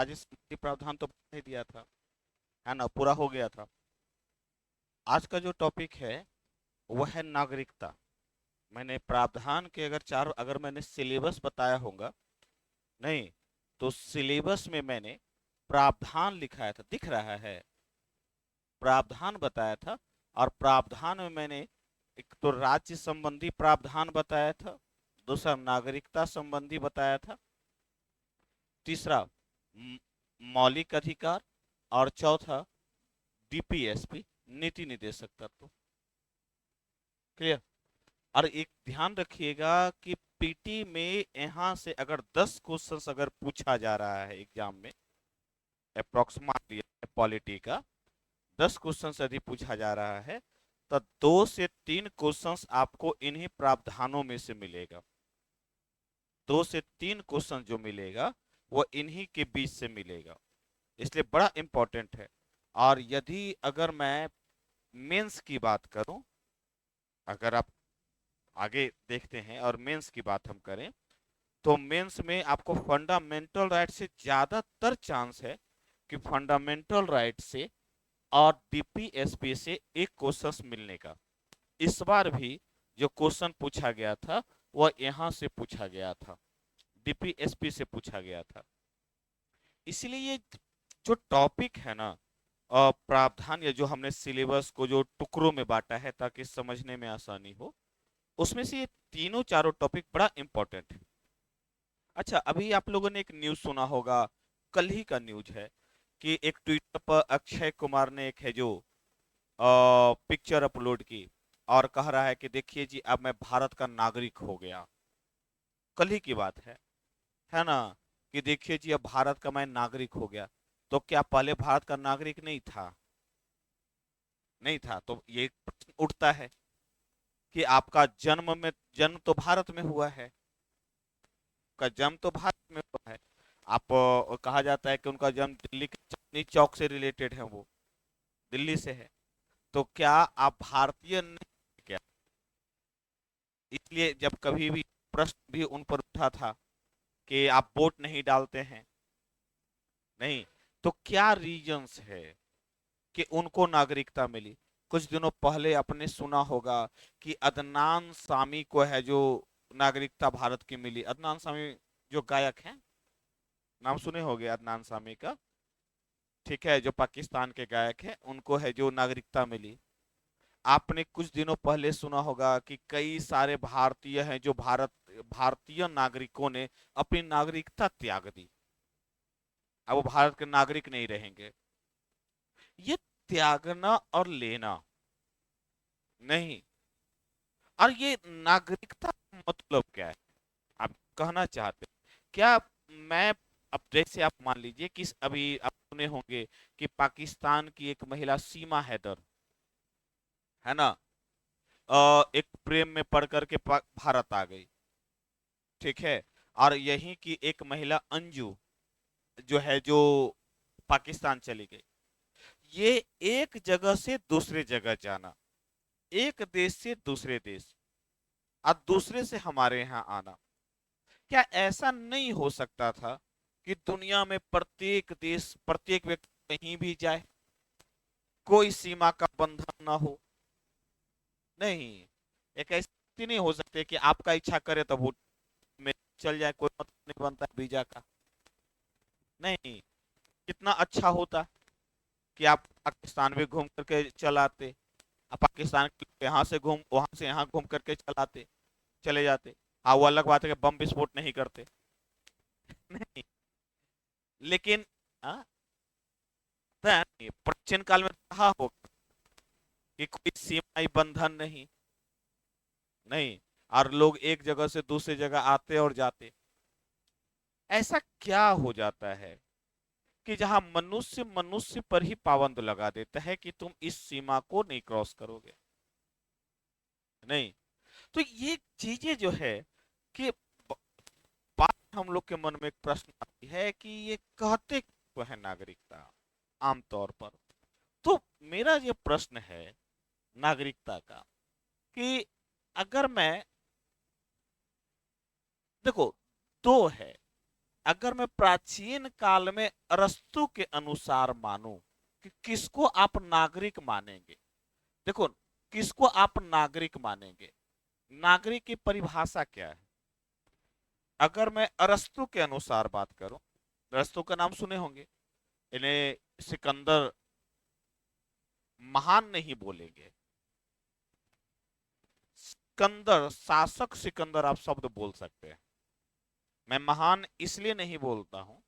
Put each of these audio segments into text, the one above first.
राज्य संबंधी प्रावधान तो बता ही दिया था, है ना, पूरा हो गया था। आज का जो टॉपिक है वह है नागरिकता। मैंने प्रावधान के अगर मैंने सिलेबस बताया होगा, नहीं, तो सिलेबस में मैंने प्रावधान लिखाया था, दिख रहा है, प्रावधान बताया था। और प्रावधान में मैंने एक तो राज्य संबंधी प्रावधान बताया था, दूसरा नागरिकता संबंधी बताया था, तीसरा म- मौलिक अधिकार, और चौथा डीपीएसपी, नीति निर्देशक तत्व। क्लियर। और एक ध्यान रखिएगा कि पीटी में यहाँ से अगर 10 क्वेश्चंस अगर पूछा जा रहा है एग्जाम में, अप्रोक्सीमेटली पॉलिटी का 10 क्वेश्चन यदि पूछा जा रहा है, तो 2 से 3 क्वेश्चंस आपको इन्हीं प्रावधानों में से मिलेगा। 2 से 3 क्वेश्चन जो मिलेगा वो इन्हीं के बीच से मिलेगा, इसलिए बड़ा इंपॉर्टेंट है। और यदि अगर मैं मेंस की बात करूं, अगर आप आगे देखते हैं और मेंस की बात हम करें, तो मेंस में आपको फंडामेंटल राइट से ज्यादातर चांस है कि फंडामेंटल राइट से और डीपीएसपी से एक क्वेश्चन मिलने का। इस बार भी जो क्वेश्चन पूछा गया था वह यहां से पूछा गया था, डीपीएसपी से पूछा गया था। इसलिए ये जो टॉपिक है ना, प्रावधान, या जो हमने सिलेबस को जो टुकड़ों में बांटा है ताकि समझने में आसानी हो, उसमें से ये तीनों चारों टॉपिक बड़ा इंपॉर्टेंट है। अच्छा, अभी आप लोगों ने एक न्यूज सुना होगा, कल ही का न्यूज है, कि एक ट्विटर पर अक्षय कुमार ने एक है जो पिक्चर अपलोड की और कह रहा है कि देखिए जी, अब मैं भारत का नागरिक हो गया। कल ही की बात है ना, कि देखिए जी, अब भारत का मैं नागरिक हो गया। तो क्या पहले भारत का नागरिक नहीं था? नहीं था। तो ये प्रश्न उठता है कि आपका जन्म तो भारत में हुआ है, का जन्म तो भारत में हुआ है। आप कहा जाता है कि उनका जन्म दिल्ली के चांदनी चौक से रिलेटेड है, वो दिल्ली से है। तो क्या आप भारतीय नहीं हैं क्या? इसलिए जब कभी भी प्रश्न भी उन पर उठा था कि आप वोट नहीं डालते हैं, नहीं, तो क्या रीजंस है कि उनको नागरिकता मिली? कुछ दिनों पहले आपने सुना होगा कि अदनान सामी को है जो नागरिकता भारत की मिली। अदनान सामी जो गायक हैं, नाम सुने होंगे अदनान सामी का, ठीक है, जो पाकिस्तान के गायक हैं, उनको है जो नागरिकता मिली। आपने कुछ दिनों पहले सुना होगा कि कई सारे भारतीय हैं जो भारतीय नागरिकों ने अपनी नागरिकता त्याग दी, अब वो भारत के नागरिक नहीं रहेंगे। ये त्यागना और लेना नहीं। और ये नागरिकता का मतलब क्या है, आप कहना चाहते हैं क्या? मैं, अब जैसे आप मान लीजिए कि अभी आप सुने होंगे कि पाकिस्तान की एक महिला सीमा हैदर, है ना, एक प्रेम में पड़ करके भारत आ गई, ठीक है। और यहीं की एक महिला अंजू जो है जो पाकिस्तान चली गई। ये एक जगह से दूसरे जगह जाना, एक देश से दूसरे देश, और दूसरे से हमारे यहाँ आना, क्या ऐसा नहीं हो सकता था कि दुनिया में प्रत्येक देश, प्रत्येक व्यक्ति कहीं भी जाए, कोई सीमा का बंधन ना हो? नहीं, एक ऐसी स्थिति नहीं हो सकती कि आपका इच्छा करे तो वोट में चल जाए, कोई मतलब नहीं बनता वीजा का। नहीं, कितना अच्छा होता कि आप पाकिस्तान भी घूम करके चल आते, आप पाकिस्तान के यहाँ से घूम, वहां से यहाँ घूम करके चलाते, चले जाते। हाँ, वो अलग बात है कि बम विस्फोट नहीं करते। नहीं, लेकिन हाँ, प्राचीन काल में कहा होगा कि कोई सीमाई बंधन नहीं, नहीं, और लोग एक जगह से दूसरी जगह आते और जाते। ऐसा क्या हो जाता है कि जहां मनुष्य मनुष्य पर ही पाबंद लगा देता है कि तुम इस सीमा को नहीं क्रॉस करोगे? नहीं। तो ये चीजें जो है कि ब- बात हम लोग के मन में एक प्रश्न आती है कि ये कहते क्यों है नागरिकता आमतौर पर। तो मेरा ये प्रश्न है नागरिकता का कि अगर मैं, देखो, दो है, अगर मैं प्राचीन काल में अरस्तु के अनुसार मानूं कि किसको आप नागरिक मानेंगे, देखो, किसको आप नागरिक मानेंगे, नागरिक की परिभाषा क्या है। अगर मैं अरस्तु के अनुसार बात करूं, अरस्तु का नाम सुने होंगे, इन्हें सिकंदर महान नहीं बोलेंगे, सिकंदर, शासक सिकंदर आप शब्द बोल सकते हैं। मैं महान इसलिए नहीं बोलता हूं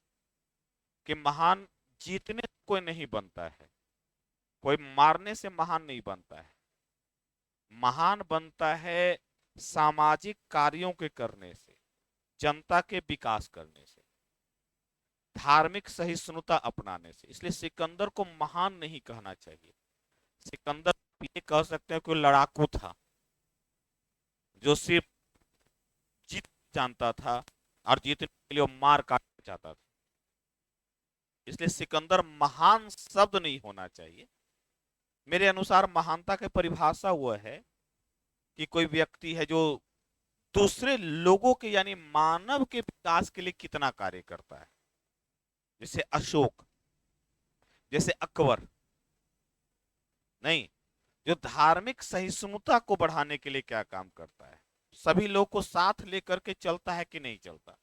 कि महान जीतने से कोई नहीं बनता है, कोई मारने से महान नहीं बनता है। महान बनता है सामाजिक कार्यों के करने से, जनता के विकास करने से, धार्मिक सहिष्णुता अपनाने से। इसलिए सिकंदर को महान नहीं कहना चाहिए। सिकंदर ये कह सकते हैं कि लड़ाकू था, जो सिर्फ जीत जानता था और जीतने के लिए वो मार काट जाता था। इसलिए सिकंदर महान शब्द नहीं होना चाहिए। मेरे अनुसार महानता की परिभाषा वह है कि कोई व्यक्ति है जो दूसरे लोगों के यानी मानव के विकास के लिए कितना कार्य करता है। जैसे अशोक, जैसे अकबर, नहीं, जो धार्मिक सहिष्णुता को बढ़ाने के लिए क्या काम करता है, सभी लोग को साथ लेकर के चलता है कि नहीं चलता,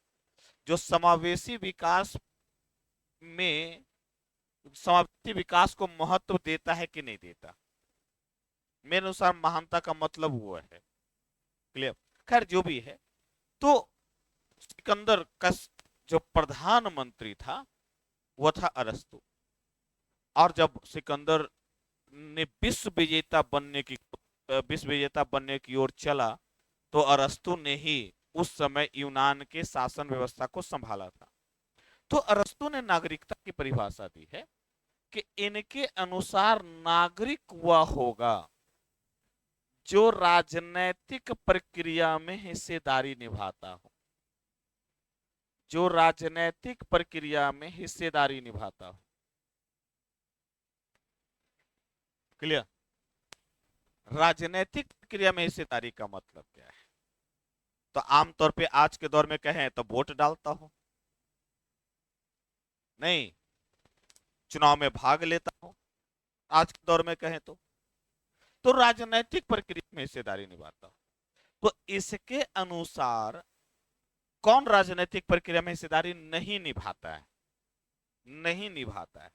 जो समावेशी विकास में समावेशी विकास को महत्व देता है कि नहीं देता। मेरे अनुसार महानता का मतलब वो है। क्लियर। खैर जो भी है, तो सिकंदर का जो प्रधानमंत्री था वह था अरस्तु। और जब सिकंदर ने विश्व विजेता बनने की ओर चला, तो अरस्तु ने ही उस समय यूनान के शासन व्यवस्था को संभाला था। तो अरस्तु ने नागरिकता की परिभाषा दी है कि इनके अनुसार नागरिक वह होगा जो राजनैतिक प्रक्रिया में हिस्सेदारी निभाता हो, जो राजनैतिक प्रक्रिया में हिस्सेदारी निभाता हो। क्लियर। राजनैतिक प्रक्रिया में हिस्सेदारी का मतलब क्या है? तो आमतौर पे आज के दौर में कहें तो वोट डालता हो, नहीं, चुनाव में भाग लेता हो, आज के दौर में कहें तो राजनैतिक प्रक्रिया में हिस्सेदारी निभाता हो। तो इसके अनुसार कौन राजनीतिक प्रक्रिया में हिस्सेदारी नहीं निभाता है? नहीं निभाता है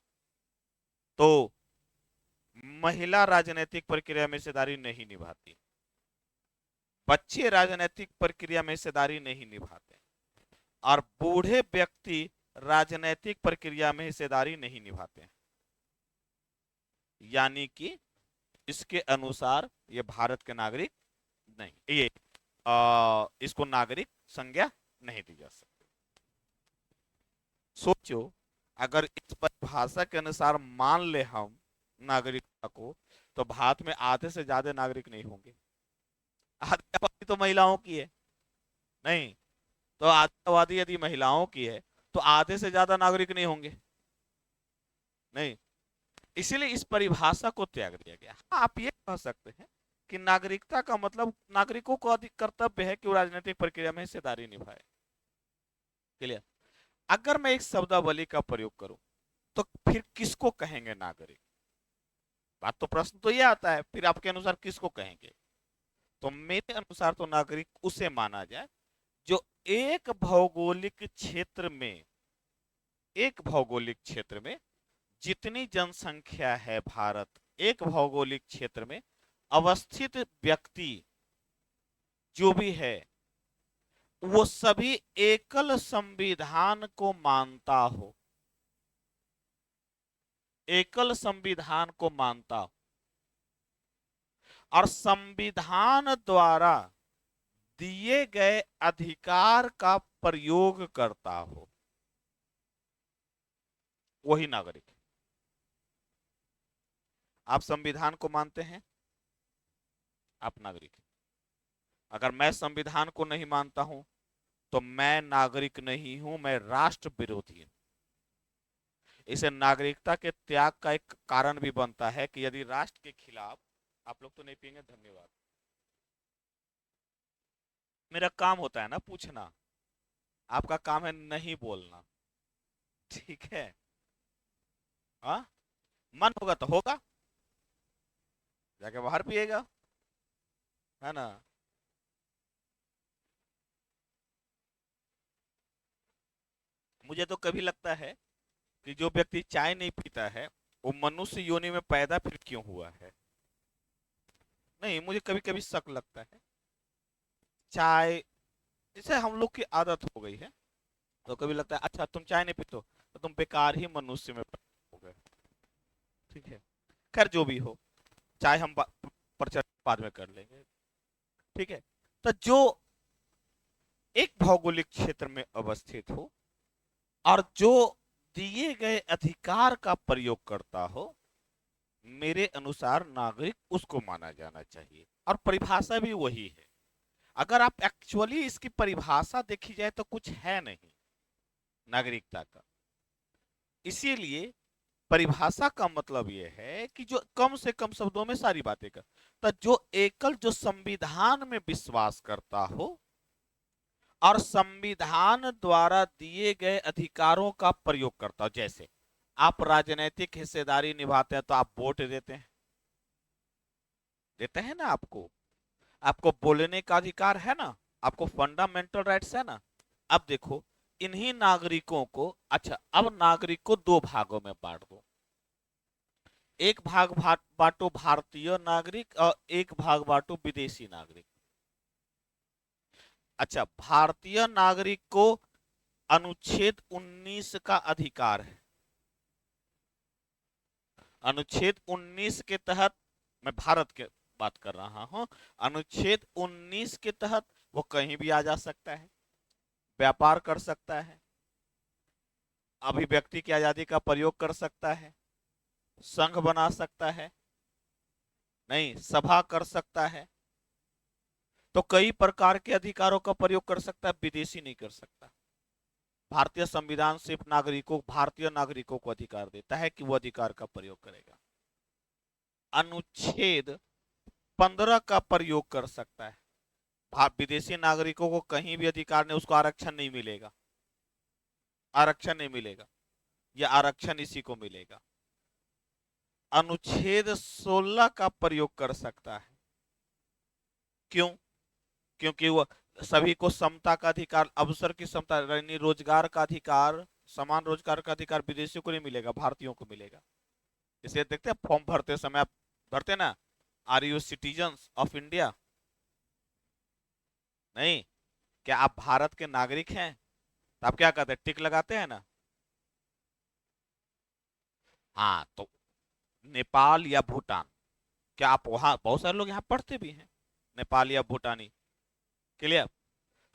तो महिला राजनीतिक प्रक्रिया में हिस्सेदारी नहीं निभाती, बच्चे राजनीतिक प्रक्रिया में हिस्सेदारी नहीं निभाते, और बूढ़े व्यक्ति राजनीतिक प्रक्रिया में हिस्सेदारी नहीं निभाते। यानी कि इसके अनुसार ये भारत के नागरिक नहीं, ये इसको नागरिक संज्ञा नहीं दी जा सकती। सोचो, अगर इस परिभाषा के अनुसार मान ले हम नागरिकता को, तो भारत में आधे से ज्यादा नागरिक नहीं होंगे। आधी आबादी तो महिलाओं की है, नहीं, तो आधी आबादी यदि महिलाओं की है तो आधे से ज्यादा नागरिक नहीं होंगे, नहीं। इसीलिए इस परिभाषा को त्याग दिया गया। हाँ, आप ये कह सकते हैं कि नागरिकता का मतलब नागरिकों को अधिक कर्तव्य है कि वो राजनीतिक प्रक्रिया में हिस्सेदारी निभाए। क्लियर। अगर मैं एक शब्दावली का प्रयोग करूं तो फिर किसको कहेंगे नागरिक? बात तो प्रश्न तो ये आता है, फिर आपके अनुसार किसको कहेंगे? तो मेरे अनुसार तो नागरिक उसे माना जाए जो एक भौगोलिक क्षेत्र में, एक भौगोलिक क्षेत्र में जितनी जनसंख्या है भारत, एक भौगोलिक क्षेत्र में अवस्थित व्यक्ति जो भी है वो सभी एकल संविधान को मानता हो, एकल संविधान को मानता हो, और संविधान द्वारा दिए गए अधिकार का प्रयोग करता हो, वही नागरिक है। आप संविधान को मानते हैं, आप नागरिक हैं। अगर मैं संविधान को नहीं मानता हूं तो मैं नागरिक नहीं हूं, मैं राष्ट्र विरोधी हूं। इसे नागरिकता के त्याग का एक कारण भी बनता है कि यदि राष्ट्र के खिलाफ, आप लोग तो नहीं पिएंगे, धन्यवाद, मेरा काम होता है ना पूछना, आपका काम है नहीं बोलना, ठीक है? हाँ, मन होगा तो होगा, जाके बाहर पिएगा, है ना? मुझे तो कभी लगता है कि जो व्यक्ति चाय नहीं पीता है वो मनुष्य योनि में पैदा फिर क्यों हुआ है? नहीं, मुझे कभी कभी शक लगता है। चाय जैसे हम लोग की आदत हो गई है, तो कभी लगता है अच्छा तुम चाय नहीं पीते हो तो तुम बेकार ही मनुष्य में पैदा हो गए, ठीक है? खैर जो भी हो, चाय हम पर चर्चा बाद में कर लेंगे, ठीक है? तो जो एक भौगोलिक क्षेत्र में अवस्थित हो और जो दिए गए अधिकार का प्रयोग करता हो, मेरे अनुसार नागरिक उसको माना जाना चाहिए, और परिभाषा भी वही है। अगर आप एक्चुअली इसकी परिभाषा देखी जाए तो कुछ है नहीं नागरिकता का। इसीलिए परिभाषा का मतलब यह है कि जो कम से कम शब्दों में सारी बातें कर, तो जो एकल जो संविधान में विश्वास करता हो और संविधान द्वारा दिए गए अधिकारों का प्रयोग करता हो। जैसे आप राजनीतिक हिस्सेदारी निभाते हैं तो आप वोट देते हैं, देते हैं ना? आपको आपको बोलने का अधिकार है ना, आपको फंडामेंटल राइट्स है ना? अब देखो, इन्हीं नागरिकों को, अच्छा अब नागरिक को दो भागों में बांट दो। एक भाग बांटो भारतीय नागरिक और एक भाग बांटो विदेशी नागरिक। अच्छा, भारतीय नागरिक को अनुच्छेद 19 का अधिकार है। अनुच्छेद 19 के तहत, मैं भारत के बात कर रहा हूं, अनुच्छेद 19 के तहत वो कहीं भी आ जा सकता है, व्यापार कर सकता है, अभिव्यक्ति की आजादी का प्रयोग कर सकता है, संघ बना सकता है, नहीं सभा कर सकता है, तो कई प्रकार के अधिकारों का प्रयोग कर सकता है, विदेशी नहीं कर सकता। भारतीय संविधान सिर्फ नागरिकों, भारतीय नागरिकों को अधिकार देता है कि वो अधिकार का प्रयोग करेगा। अनुच्छेद 15 का प्रयोग कर सकता है, विदेशी नागरिकों को कहीं भी अधिकार नहीं, उसको आरक्षण नहीं मिलेगा, आरक्षण नहीं मिलेगा, या आरक्षण इसी को मिलेगा। अनुच्छेद 16 का प्रयोग कर सकता है, क्यों? क्योंकि वो सभी को समता का अधिकार, अवसर की समता, यानी रोजगार का अधिकार, समान रोजगार का अधिकार विदेशियों को नहीं मिलेगा, भारतीयों को मिलेगा। इसे देखते हैं फॉर्म भरते समय, आप भरते ना, are you citizens of India? नहीं, क्या आप भारत के नागरिक हैं? तो आप क्या कहते हैं, टिक लगाते हैं ना? हाँ, तो नेपाल या भूटान, क्या आप वहां, बहुत सारे लोग यहाँ पढ़ते भी हैं, नेपाल या भूटानी, क्लियर?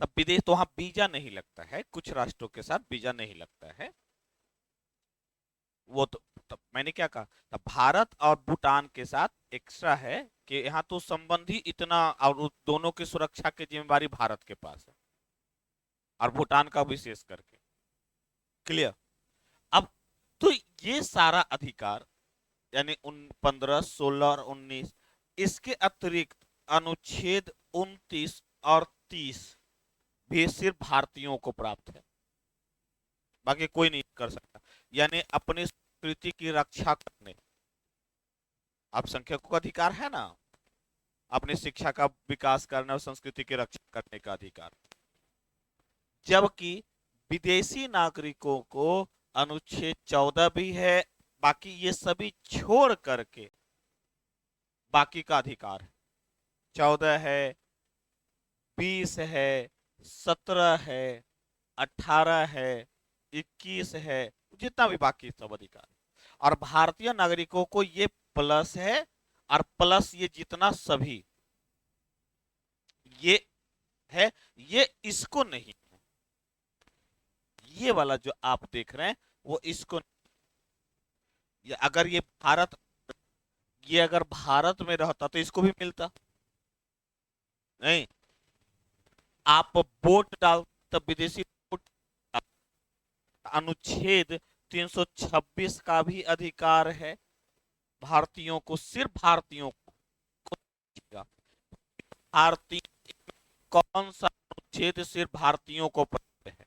तब विदेश तो वहां वीजा नहीं लगता है, कुछ राष्ट्रों के साथ वीजा नहीं लगता है, वो तो मैंने क्या कहा, तब भारत और भूटान के साथ एक्स्ट्रा है कि यहाँ तो संबंधी इतना, और दोनों की सुरक्षा की जिम्मेवारी भारत के पास है, और भूटान का विशेष करके, क्लियर? अब तो ये सारा अधिकार, यानी उन 15, 16 और 19, इसके अतिरिक्त अनुच्छेद 29 और 30 भी सिर्फ भारतीयों को प्राप्त है, बाकी कोई नहीं कर सकता। यानी अपनी संस्कृति की रक्षा करने, अब संख्यकों का अधिकार है ना, अपनी शिक्षा का विकास करने और संस्कृति की रक्षा करने का अधिकार। जबकि विदेशी नागरिकों को अनुच्छेद 14 भी है, बाकी ये सभी छोड़ करके बाकी का अधिकार है। 14 है, 20 है, 17 है, 18 है, 21 है, जितना भी बाकी सब अधिकार है। और भारतीय नागरिकों को ये प्लस है, और प्लस ये जितना सभी ये है, ये इसको नहीं है। ये वाला जो आप देख रहे हैं वो इसको, ये अगर ये भारत, ये अगर भारत में रहता तो इसको भी मिलता नहीं। आप वोट डाल, तब विदेशी वोट, अनुच्छेद 326 का भी अधिकार है भारतीयों को, सिर्फ भारतीयों को। भारतीय, कौन सा अनुच्छेद सिर्फ भारतीयों को प्राप्त है?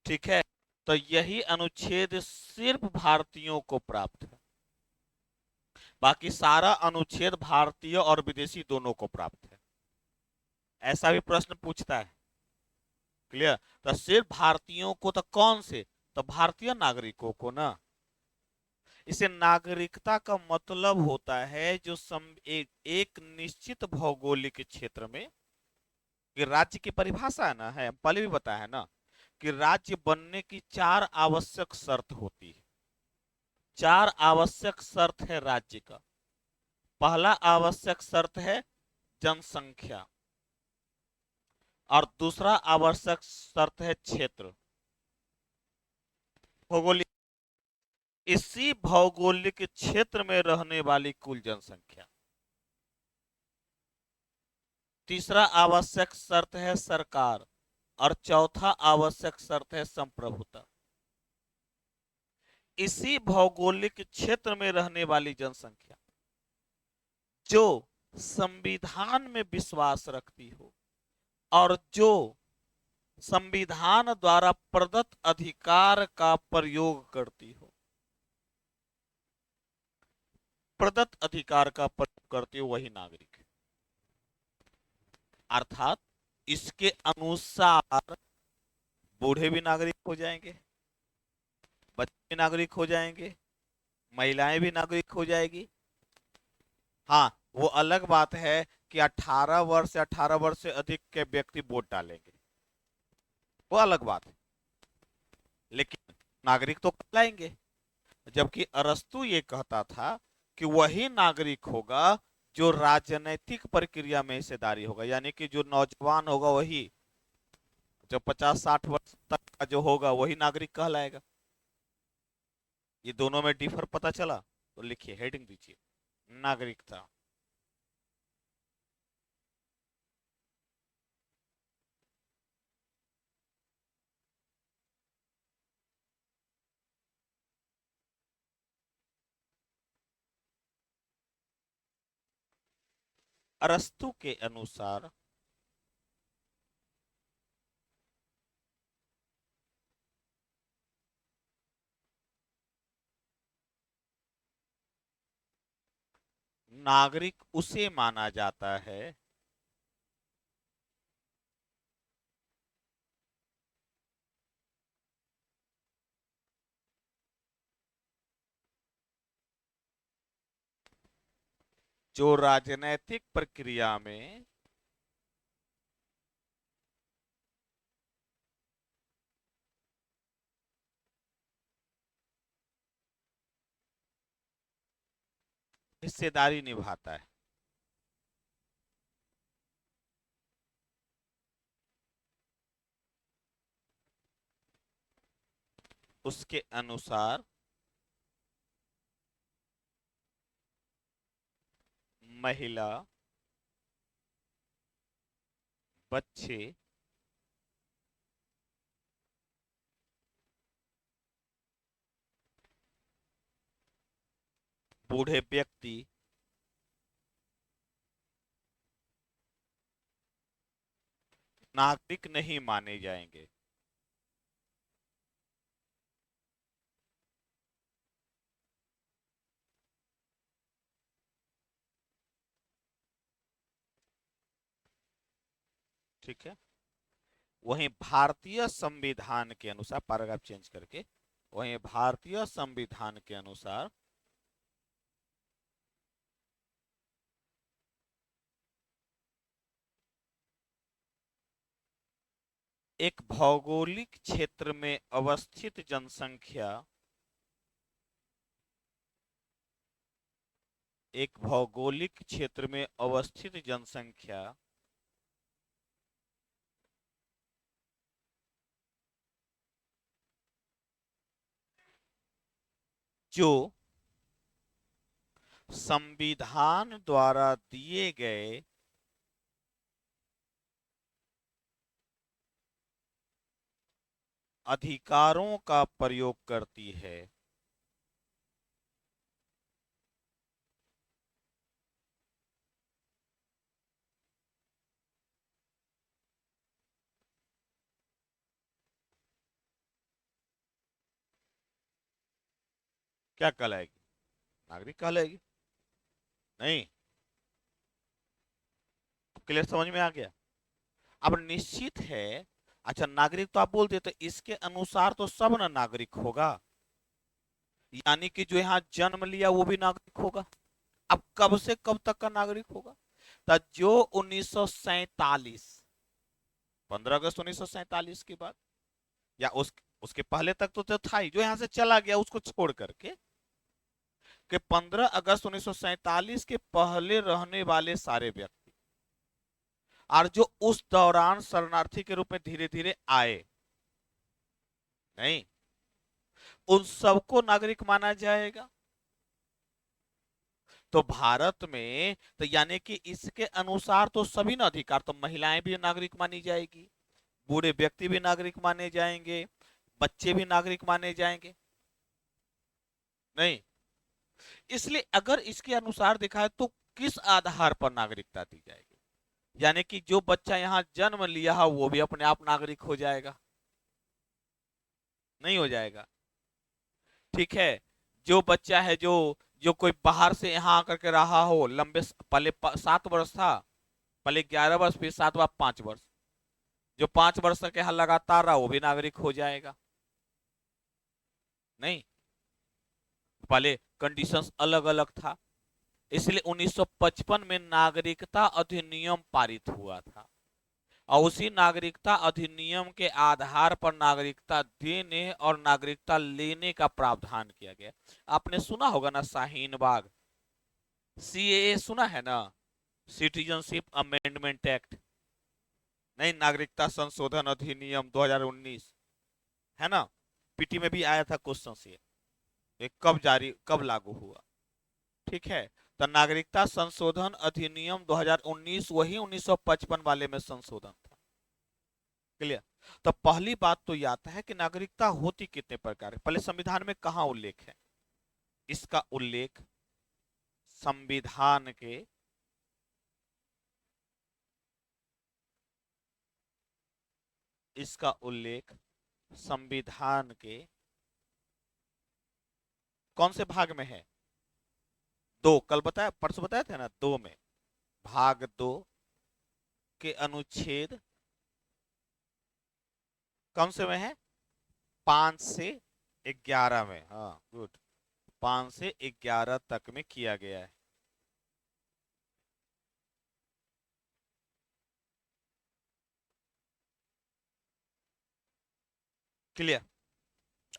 ठीक है, तो यही अनुच्छेद सिर्फ भारतीयों को प्राप्त है, बाकी सारा अनुच्छेद भारतीय और विदेशी दोनों को प्राप्त है। ऐसा भी प्रश्न पूछता है। क्लियर? तो सिर्फ भारतीयों को, तो कौन से? तो भारतीय नागरिकों को ना। इसे नागरिकता का मतलब होता है जो एक निश्चित भौगोलिक क्षेत्र में, कि राज्य की परिभाषा है ना, है पहले भी बताया है ना, कि राज्य बनने की चार आवश्यक शर्त होती है। चार आवश्यक शर्त है राज्य का। पहला आवश्यक शर्त है जनसंख्या, और दूसरा आवश्यक शर्त है क्षेत्र, भौगोलिक, इसी भौगोलिक क्षेत्र में रहने वाली कुल जनसंख्या। तीसरा आवश्यक शर्त है सरकार, और चौथा आवश्यक शर्त है संप्रभुता। इसी भौगोलिक क्षेत्र में रहने वाली जनसंख्या जो संविधान में विश्वास रखती हो, और जो संविधान द्वारा प्रदत्त अधिकार का प्रयोग करती हो, प्रदत्त अधिकार का प्रयोग करती हो, वही नागरिक है। अर्थात इसके अनुसार बूढ़े भी नागरिक हो जाएंगे, बच्चे भी नागरिक हो जाएंगे, महिलाएं भी नागरिक हो जाएगी। हाँ, वो अलग बात है कि 18 वर्ष या 18 वर्ष से अधिक के व्यक्ति वोट डालेंगे, वो अलग बात है, लेकिन नागरिक तो कहलाएंगे। जबकि अरस्तु ये कहता था कि वही नागरिक होगा जो राजनैतिक प्रक्रिया में हिस्सेदारी होगा, यानी कि जो नौजवान होगा वही, जो 50-60 वर्ष तक का जो होगा वही नागरिक कहलाएगा। ये दोनों में डिफर पता चला? तो लिखिए, हेडिंग दीजिए, नागरिकता। अरस्तु के अनुसार नागरिक उसे माना जाता है जो राजनैतिक प्रक्रिया में हिस्सेदारी निभाता है। उसके अनुसार महिला, बच्चे, बूढ़े व्यक्ति नागरिक नहीं माने जाएंगे। ठीक है, वहीं भारतीय संविधान के अनुसार, पैराग्राफ चेंज करके, वहीं भारतीय संविधान के अनुसार एक भौगोलिक क्षेत्र में अवस्थित जनसंख्या, एक भौगोलिक क्षेत्र में अवस्थित जनसंख्या जो संविधान द्वारा दिए गए अधिकारों का प्रयोग करती है, क्या कहलाएगी? नागरिक कहलाएगी। नहीं, क्लियर, समझ में आ गया? अब निश्चित है, अच्छा नागरिक तो आप बोल देते, तो इसके अनुसार तो सब ना नागरिक होगा, यानी कि जो यहाँ जन्म लिया वो भी नागरिक होगा। अब कब से कब तक का नागरिक होगा? तो जो 1947, 15 अगस्त 1947 के बाद, या उसके पहले तक तो था ही, जो यहाँ से चला गया उसको छोड़ करके, कि 15 अगस्त 1947 के पहले रहने वाले सारे व्यक्ति, और जो उस दौरान शरणार्थी के रूप में धीरे धीरे आए, नहीं, उन सबको नागरिक माना जाएगा। तो भारत में तो यानी कि इसके अनुसार तो सभी ना अधिकार, तो महिलाएं भी नागरिक मानी जाएगी, बूढ़े व्यक्ति भी नागरिक माने जाएंगे, बच्चे भी नागरिक माने जाएंगे। नहीं, इसलिए अगर इसके अनुसार देखा है तो किस आधार पर नागरिकता दी जाएगी? यानी कि जो बच्चा यहाँ जन्म लिया है वो भी अपने आप नागरिक हो जाएगा? नहीं हो जाएगा। ठीक है, जो बच्चा है, जो जो कोई बाहर से यहाँ आकर के रहा हो लंबे पहले 7 वर्ष था, पहले 11 वर्ष, फिर 5 वर्ष, जो 5 वर्ष तक यहाँ लगातार रहा वो भी नागरिक हो जाएगा? नहीं, पहले कंडीशंस अलग अलग था। इसलिए 1955 में नागरिकता अधिनियम पारित हुआ था, और उसी नागरिकता अधिनियम के आधार पर नागरिकता देने और नागरिकता लेने का प्रावधान किया गया। आपने सुना होगा ना शाहीन बाग, सीएए सुना है ना, सिटीजनशिप अमेंडमेंट एक्ट, नहीं, नागरिकता संशोधन अधिनियम 2019, है ना? पीटी में भी आया था क्वेश्चन से, ये कब लागू हुआ? ठीक है, तो नागरिकता संशोधन अधिनियम 2019 वही 1955 वाले में संशोधन था। क्लियर? तो पहली बात तो यह आता है कि नागरिकता होती कितने प्रकार है। पहले संविधान में कहां उल्लेख है? इसका उल्लेख संविधान के इसका उल्लेख संविधान के कौन से भाग में है? 2, कल बताया, परसों बताया था ना, 2 में, भाग 2 के अनुच्छेद कौन से में है? 5 से 11 में। हाँ, गुड, 5 से 11 तक में किया गया है। क्लियर?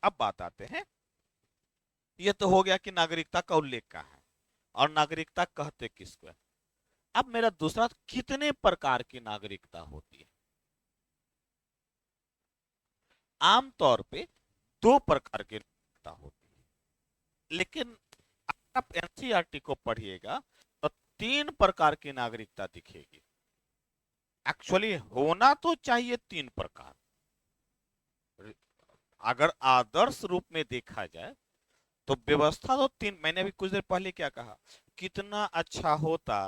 अब बात आते हैं, ये तो हो गया कि नागरिकता का उल्लेख कहाँ है और नागरिकता कहते किसको है। अब मेरा दूसरा, कितने प्रकार की नागरिकता होती है? आमतौर पे 2 प्रकार की नागरिकता होती है, लेकिन अगर आप एनसीईआरटी को पढ़िएगा तो 3 प्रकार की नागरिकता दिखेगी। एक्चुअली होना तो चाहिए 3 प्रकार, अगर आदर्श रूप में देखा जाए तो व्यवस्था तो 3। मैंने अभी कुछ देर पहले क्या कहा, कितना अच्छा होता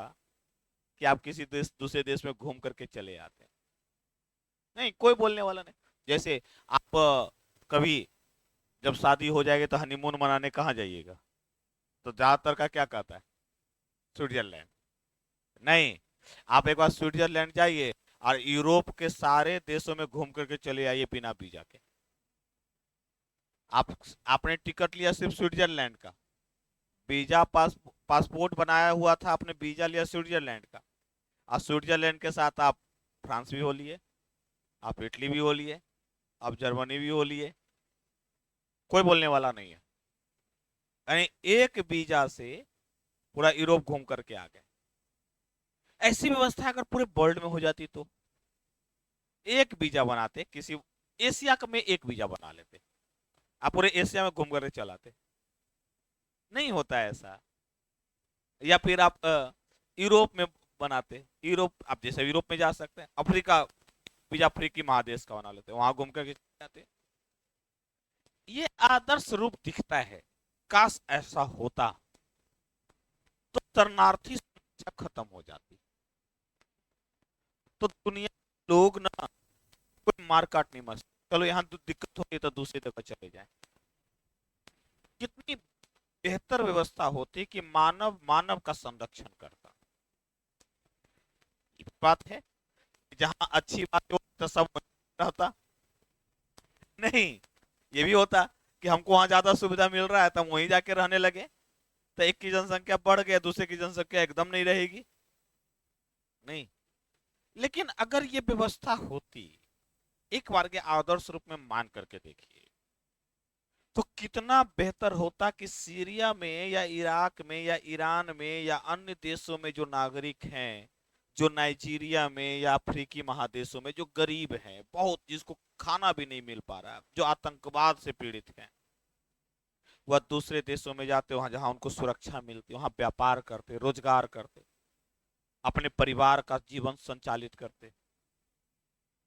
कि आप किसी दूसरे देश में घूम करके चले आते। नहीं, कोई बोलने वाला नहीं। जैसे आप कभी जब शादी हो जाएगी तो हनीमून मनाने कहाँ जाइएगा? तो ज्यादातर का क्या कहता है? स्विट्जरलैंड। नहीं, आप एक बार स्विट्जरलैंड जाइए और यूरोप के सारे देशों में घूम करके चले आइए बिना वीजा के। आप आपने टिकट लिया सिर्फ स्विट्जरलैंड का, वीजा पासपोर्ट बनाया हुआ था, आपने वीजा लिया स्विट्जरलैंड का, और स्विट्जरलैंड के साथ आप फ्रांस भी हो लिए, आप इटली भी हो लिए, आप जर्मनी भी हो लिए, कोई बोलने वाला नहीं है। यानी एक वीजा से पूरा यूरोप घूम करके आ गए। ऐसी व्यवस्था अगर पूरे वर्ल्ड में हो जाती तो एक वीजा बनाते, किसी एशिया में एक वीजा बना लेते, आप पूरे एशिया में घूम करके चलाते। नहीं होता है ऐसा। या फिर आप यूरोप में बनाते, यूरोप, आप जैसे यूरोप में जा सकते हैं, अफ्रीका वीजा अफ्रीकी महादेश का बना लेते, वहां घूम करके जाते। ये आदर्श रूप दिखता है, काश ऐसा होता तो शरणार्थी समस्या खत्म हो जाती, तो दुनिया लोग ना कोई मार काट नहीं मच, चलो यहाँ दिक्कत होती तो दूसरी जगह चले जाए। कितनी बेहतर व्यवस्था होती कि मानव मानव का संरक्षण करता। एक बात है, जहां अच्छी बात हो तो सब रहता। नहीं, ये भी होता कि हमको वहां ज्यादा सुविधा मिल रहा है तो हम वहीं जाके रहने लगे, तो एक की जनसंख्या बढ़ गया, दूसरे की जनसंख्या एकदम नहीं रहेगी। नहीं, लेकिन अगर ये व्यवस्था होती, एक बार के आदर्श रूप में मान करके देखिए, तो कितना बेहतर होता कि सीरिया में या इराक में या ईरान में या अन्य देशों में जो नागरिक हैं, जो नाइजीरिया में या अफ्रीकी महादेशों में जो गरीब हैं, बहुत जिसको खाना भी नहीं मिल पा रहा, जो आतंकवाद से पीड़ित हैं, वह दूसरे देशों में जाते, वहां जहां उनको सुरक्षा मिलती, वहां व्यापार करते, रोजगार करते, अपने परिवार का जीवन संचालित करते।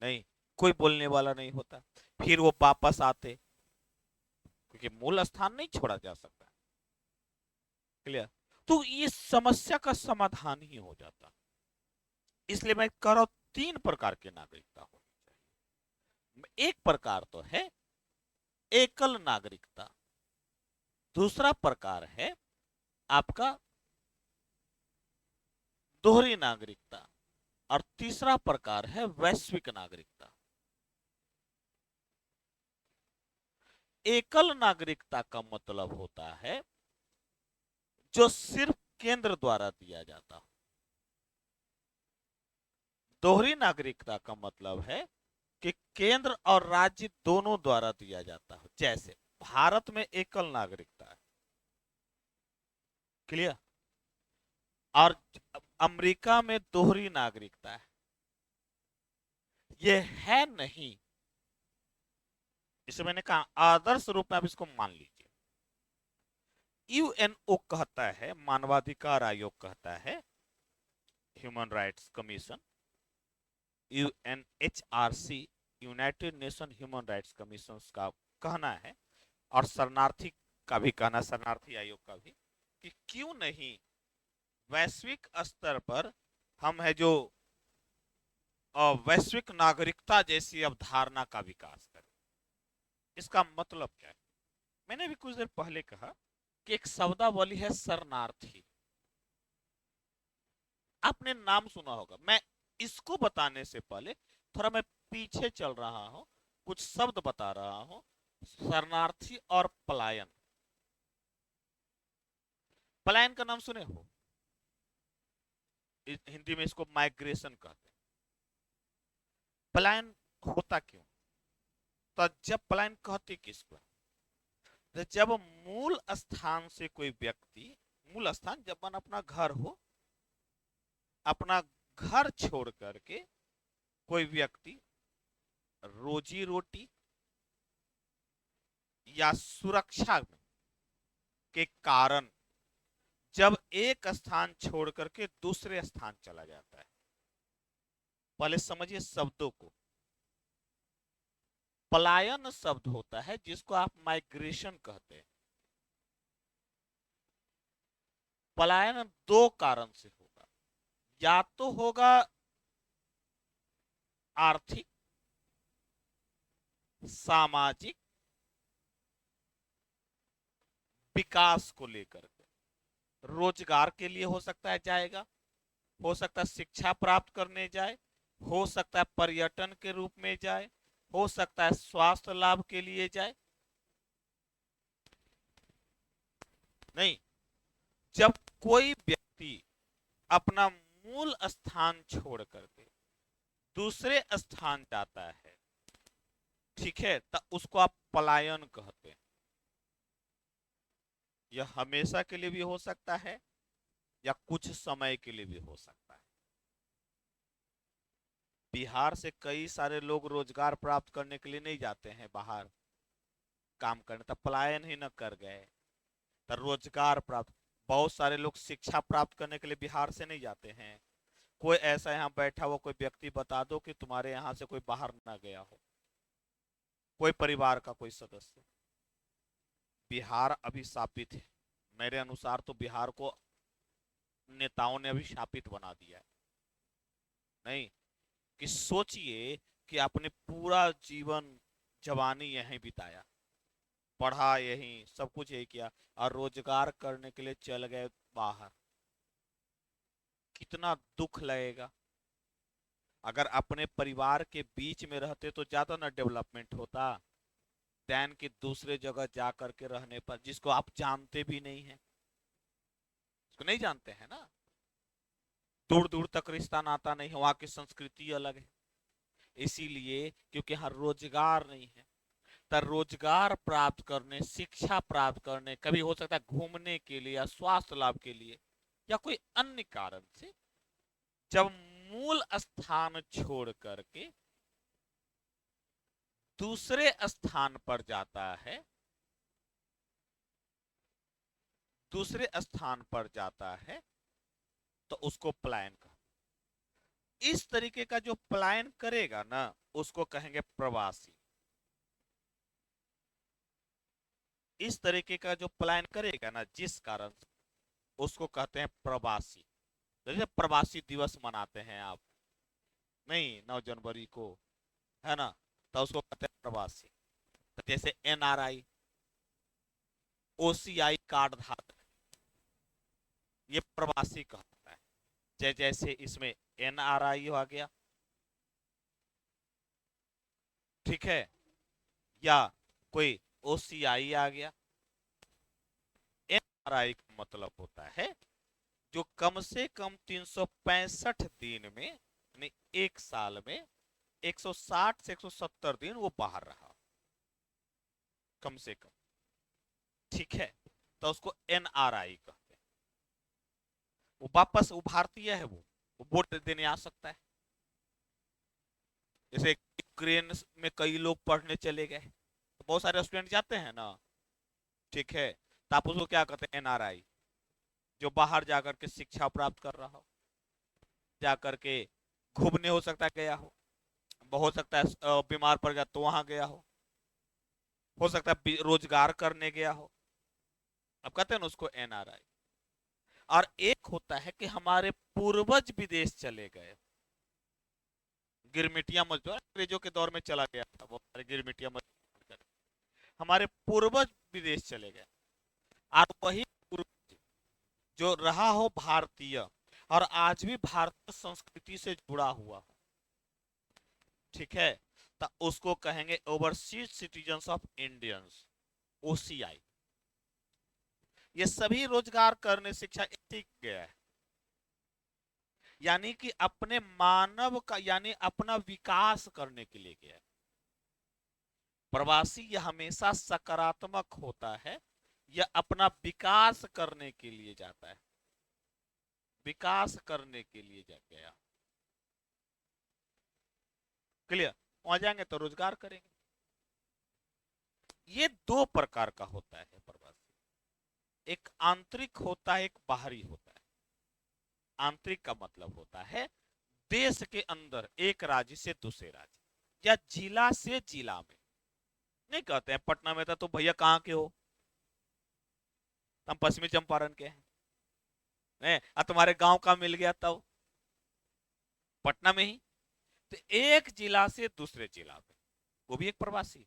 नहीं, कोई बोलने वाला नहीं होता। फिर वो वापस आते, क्योंकि मूल स्थान नहीं छोड़ा जा सकता। क्लियर? तो ये समस्या का समाधान ही हो जाता। इसलिए मैं कह रहा हूं, तीन प्रकार की नागरिकता होनी चाहिए। एक प्रकार तो है एकल नागरिकता, दूसरा प्रकार है आपका दोहरी नागरिकता, और तीसरा प्रकार है वैश्विक नागरिकता। एकल नागरिकता का मतलब होता है जो सिर्फ केंद्र द्वारा दिया जाता हो। दोहरी नागरिकता का मतलब है कि केंद्र और राज्य दोनों द्वारा दिया जाता हो। जैसे भारत में एकल नागरिकता है, क्लियर, और अमेरिका में दोहरी नागरिकता है। ये है नहीं, इसे मैंने कहा आदर्श रूप में आप इसको मान लीजिए। यूएनओ कहता है, मानवाधिकार आयोग कहता है, human rights commission, UNHRC, United nation human rights commission का कहना है, और शरणार्थी का भी कहना, शरणार्थी आयोग का भी, कि क्यों नहीं वैश्विक स्तर पर हम है जो वैश्विक नागरिकता जैसी अवधारणा का विकास करें। इसका मतलब क्या है? मैंने भी कुछ देर पहले कहा कि एक शब्दावली है शरणार्थी। आपने नाम सुना होगा। मैं इसको बताने से पहले थोड़ा मैं पीछे चल रहा हूं, कुछ शब्द बता रहा हूं। शरणार्थी और पलायन, पलायन का नाम सुने हो? हिंदी में इसको माइग्रेशन कहते हैं। पलायन होता क्यों? तो जब पलायन कहते किसको, तो जब मूल स्थान से कोई व्यक्ति, मूल स्थान जब मन अपना घर हो, अपना घर छोड़ करके कोई व्यक्ति रोजी रोटी या सुरक्षा के कारण जब एक स्थान छोड़ करके दूसरे स्थान चला जाता है। पहले समझिए शब्दों को। पलायन शब्द होता है जिसको आप माइग्रेशन कहते हैं। पलायन दो कारण से होगा, या तो होगा आर्थिक, सामाजिक विकास को लेकर के, रोजगार के लिए हो सकता है जाएगा, हो सकता है शिक्षा प्राप्त करने जाए, हो सकता है पर्यटन के रूप में जाए, हो सकता है स्वास्थ्य लाभ के लिए जाए। नहीं, जब कोई व्यक्ति अपना मूल स्थान छोड़ करके दूसरे स्थान जाता है, ठीक है, तो उसको आप पलायन कहते हैं। यह हमेशा के लिए भी हो सकता है या कुछ समय के लिए भी हो सकता है। बिहार से कई सारे लोग रोजगार प्राप्त करने के लिए नहीं जाते हैं बाहर काम करने, तब पलायन ही न कर गए, तो रोजगार प्राप्त। बहुत सारे लोग शिक्षा प्राप्त करने के लिए बिहार से नहीं जाते हैं। कोई ऐसा यहाँ बैठा हुआ कोई व्यक्ति बता दो कि तुम्हारे यहाँ से कोई बाहर ना गया हो, कोई परिवार का कोई सदस्य। बिहार अभिशापित है, मेरे अनुसार तो बिहार को नेताओं ने अभी शापित बना दिया है। नहीं, कि सोचिए कि आपने पूरा जीवन जवानी यहीं बिताया, पढ़ा यहीं, सब कुछ यही किया, और रोजगार करने के लिए चल गए बाहर। कितना दुख लगेगा। अगर अपने परिवार के बीच में रहते तो ज्यादा ना डेवलपमेंट होता, दैन कि दूसरे जगह जा करके रहने पर, जिसको आप जानते भी नहीं है, उसको नहीं जानते हैं ना, दूर दूर तक रिश्ता नाता नहीं है, वहां की संस्कृति अलग है। इसीलिए क्योंकि यहाँ रोजगार नहीं है, तो रोजगार प्राप्त करने, शिक्षा प्राप्त करने, कभी हो सकता है घूमने के लिए या स्वास्थ्य लाभ के लिए या कोई अन्य कारण से, जब मूल स्थान छोड़ करके दूसरे स्थान पर जाता है, दूसरे स्थान पर जाता है, तो उसको पलायन कर, इस तरीके का जो पलायन करेगा ना, उसको कहेंगे प्रवासी। इस तरीके का जो पलायन करेगा ना, जिस कारण से, उसको कहते हैं प्रवासी। जैसे प्रवासी दिवस मनाते हैं आप, नहीं 9 जनवरी को, है ना, तो उसको कहते हैं प्रवासी। तो जैसे एनआरआई, ओसीआई कार्ड धारक, ये प्रवासी कहता है। जैसे इसमें एनआरआई आ गया, ठीक है, या कोई ओसीआई आ गया। एनआरआई का मतलब होता है जो कम से कम 365 दिन में, यानी एक साल में 160 से 170 दिन वो बाहर रहा, कम से कम, ठीक है, तो उसको एनआरआई कहते हैं। वो वापस, वो भारतीय है, वो वोट देने आ सकता है। जैसे यूक्रेन में कई लोग पढ़ने चले गए, तो बहुत सारे स्टूडेंट जाते हैं ना, ठीक है, तो आप उसको क्या कहते हैं, एनआरआई, जो बाहर जाकर के शिक्षा प्राप्त कर रहा हो, जाकर के घूमने हो सकता है गया हो सकता है बीमार पड़ गया तो वहां गया हो सकता है रोजगार करने गया हो, अब कहते हैं ना उसको एनआरआई। और एक होता है कि हमारे पूर्वज विदेश चले गए, गिरमिटिया मजदूर, अंग्रेजों के दौर में चला गया था बहुत सारे गिरमिटिया मजदूर, हमारे पूर्वज विदेश चले गए, और वही पूर्वज जो रहा हो भारतीय, और आज भी भारतीय संस्कृति से जुड़ा हुआ हो, ठीक है, तो उसको कहेंगे overseas citizens of Indians, OCI. ये सभी रोजगार करने, शिक्षा सीख गया है, यानी कि अपने मानव का, यानी अपना विकास करने के लिए गया है। प्रवासी यह हमेशा सकारात्मक होता है, यह अपना विकास करने के लिए जाता है, विकास करने के लिए जा गया। क्लियर, वहां जाएंगे तो रोजगार करेंगे। ये दो प्रकार का होता है प्रवासी, एक आंतरिक होता है, एक बाहरी होता है। आंतरिक का मतलब होता है देश के अंदर, एक राज्य से दूसरे राज्य, या जिला से जिला में। नहीं कहते हैं पटना में था तो भैया कहाँ के हो, हम पश्चिमी चंपारण के हैं, तुम्हारे गांव का मिल गया तब, पटना में ही। तो एक जिला से दूसरे जिला में, वो भी एक प्रवासी,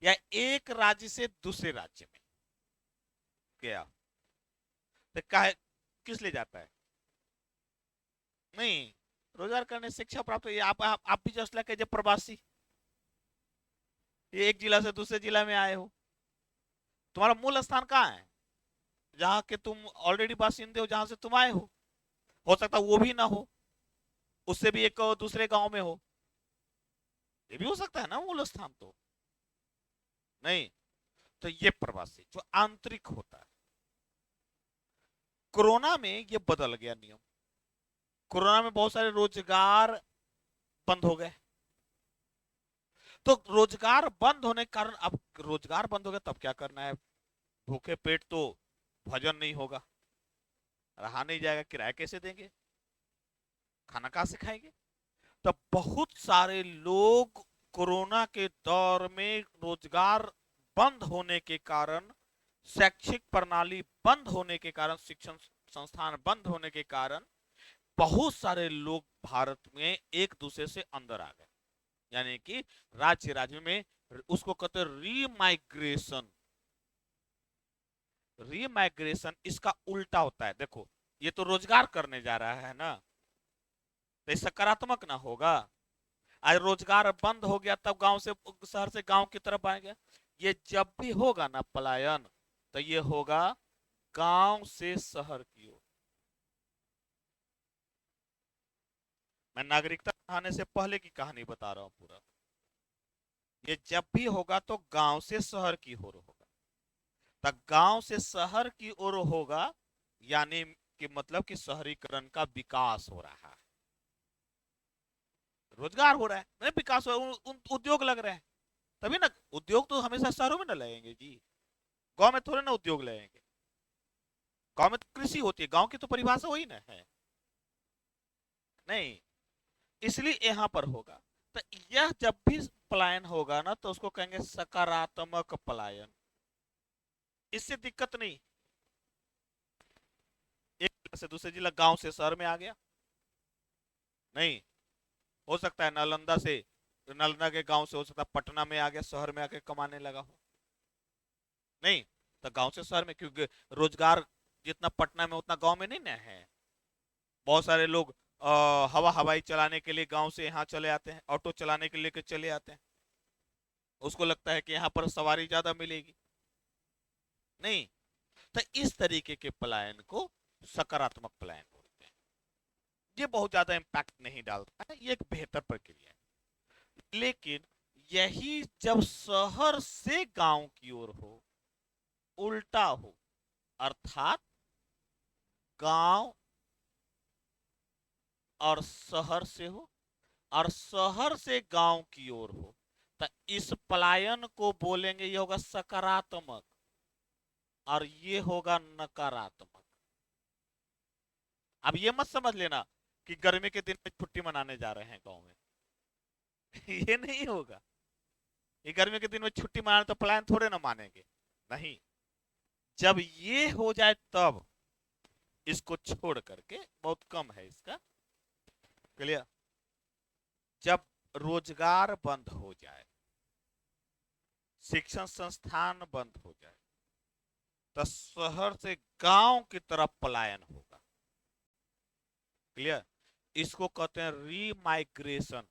या एक राज्य से दूसरे राज्य में गया, तो किस लिए जाता है, नहीं रोजगार करने, शिक्षा प्राप्त, आप भी जस्ट लाइक एज प्रवासी, ये एक जिला से दूसरे जिला में आए हो, तुम्हारा मूल स्थान कहाँ है, जहाँ के तुम ऑलरेडी बासिंदे हो, जहां से तुम आए हो सकता वो भी ना हो, उससे भी एक दूसरे गांव में हो, ये भी हो सकता है ना मूल स्थान, तो नहीं, तो ये प्रवासी जो आंतरिक होता है। कोरोना में ये बदल गया नियम, कोरोना में बहुत सारे रोजगार बंद हो गए, तो रोजगार बंद होने के कारण, अब रोजगार बंद हो गया तब क्या करना है, भूखे पेट तो भोजन नहीं होगा, रहा नहीं जाएगा, किराया कैसे देंगे, खाना कहां से खाएंगे। तो बहुत सारे लोग कोरोना के दौर में रोजगार बंद होने के कारण, शैक्षिक प्रणाली बंद होने के कारण, शिक्षण संस्थान बंद होने के कारण, बहुत सारे लोग भारत में एक दूसरे से अंदर आ गए, यानी कि राज्य राज्य में उसको कहते हैं रीमाइग्रेशन। रीमाइग्रेशन इसका उल्टा होता है। देखो, ये तो रोजगार करने जा रहा है ना, तो ये सकारात्मक ना होगा। आज रोजगार बंद हो गया, तब गांव से, शहर से गांव की तरफ आएंगे। ये जब भी होगा ना पलायन, तो ये होगा गांव से शहर की ओर। मैं नागरिकता बढ़ाने से पहले की कहानी बता रहा हूं पूरा। ये जब भी होगा तो गांव से शहर की ओर होगा। तब गांव से शहर की ओर होगा, यानी कि मतलब कि शहरीकरण का विकास हो रहा है, रोजगार हो रहा है, नहीं विकास हो रहा है, उद्योग लग रहे हैं। तभी ना, उद्योग तो हमेशा शहरों में ना लगेंगे जी, गांव में थोड़े ना उद्योग लगेंगे। गांव में तो कृषि होती है, गांव की तो परिभाषा वही ना है। नहीं, इसलिए यहां पर होगा। तो यह जब भी पलायन होगा ना, तो उसको कहेंगे सकारात्मक पलायन। इससे दिक्कत नहीं, एक जिला से दूसरे जिला, गांव से शहर में आ गया। नहीं, हो सकता है नालंदा से, नालंदा के गांव से हो सकता है पटना में आ गया, शहर में आके कमाने लगा हो। नहीं, तो गांव से शहर में, क्योंकि रोजगार जितना पटना में उतना गांव में नहीं ना है। बहुत सारे लोग हवा हवाई चलाने के लिए गांव से यहाँ चले आते हैं, ऑटो चलाने के लिए चले आते हैं। उसको लगता है कि यहाँ पर सवारी ज्यादा मिलेगी। नहीं, तो इस तरीके के पलायन को सकारात्मक पलायन बोलते हैं। ये बहुत ज्यादा इम्पैक्ट नहीं डालता है, ये एक बेहतर प्रक्रिया है। लेकिन यही जब शहर से गांव की ओर हो, उल्टा हो, अर्थात गांव और शहर से हो, और शहर से गांव की ओर हो, तो इस पलायन को बोलेंगे, ये होगा सकारात्मक, और ये होगा नकारात्मक। अब ये मत समझ लेना कि गर्मी के दिन में छुट्टी मनाने जा रहे हैं गांव में। ये नहीं होगा। ये गर्मी के दिन में छुट्टी मनाने तो पलायन थोड़े ना मानेंगे। नहीं, जब ये हो जाए तब इसको छोड़ करके, बहुत कम है इसका। क्लियर? जब रोजगार बंद हो जाए, शिक्षण संस्थान बंद हो जाए, तो शहर से गांव की तरफ पलायन होगा। क्लियर? इसको कहते हैं रीमाइग्रेशन।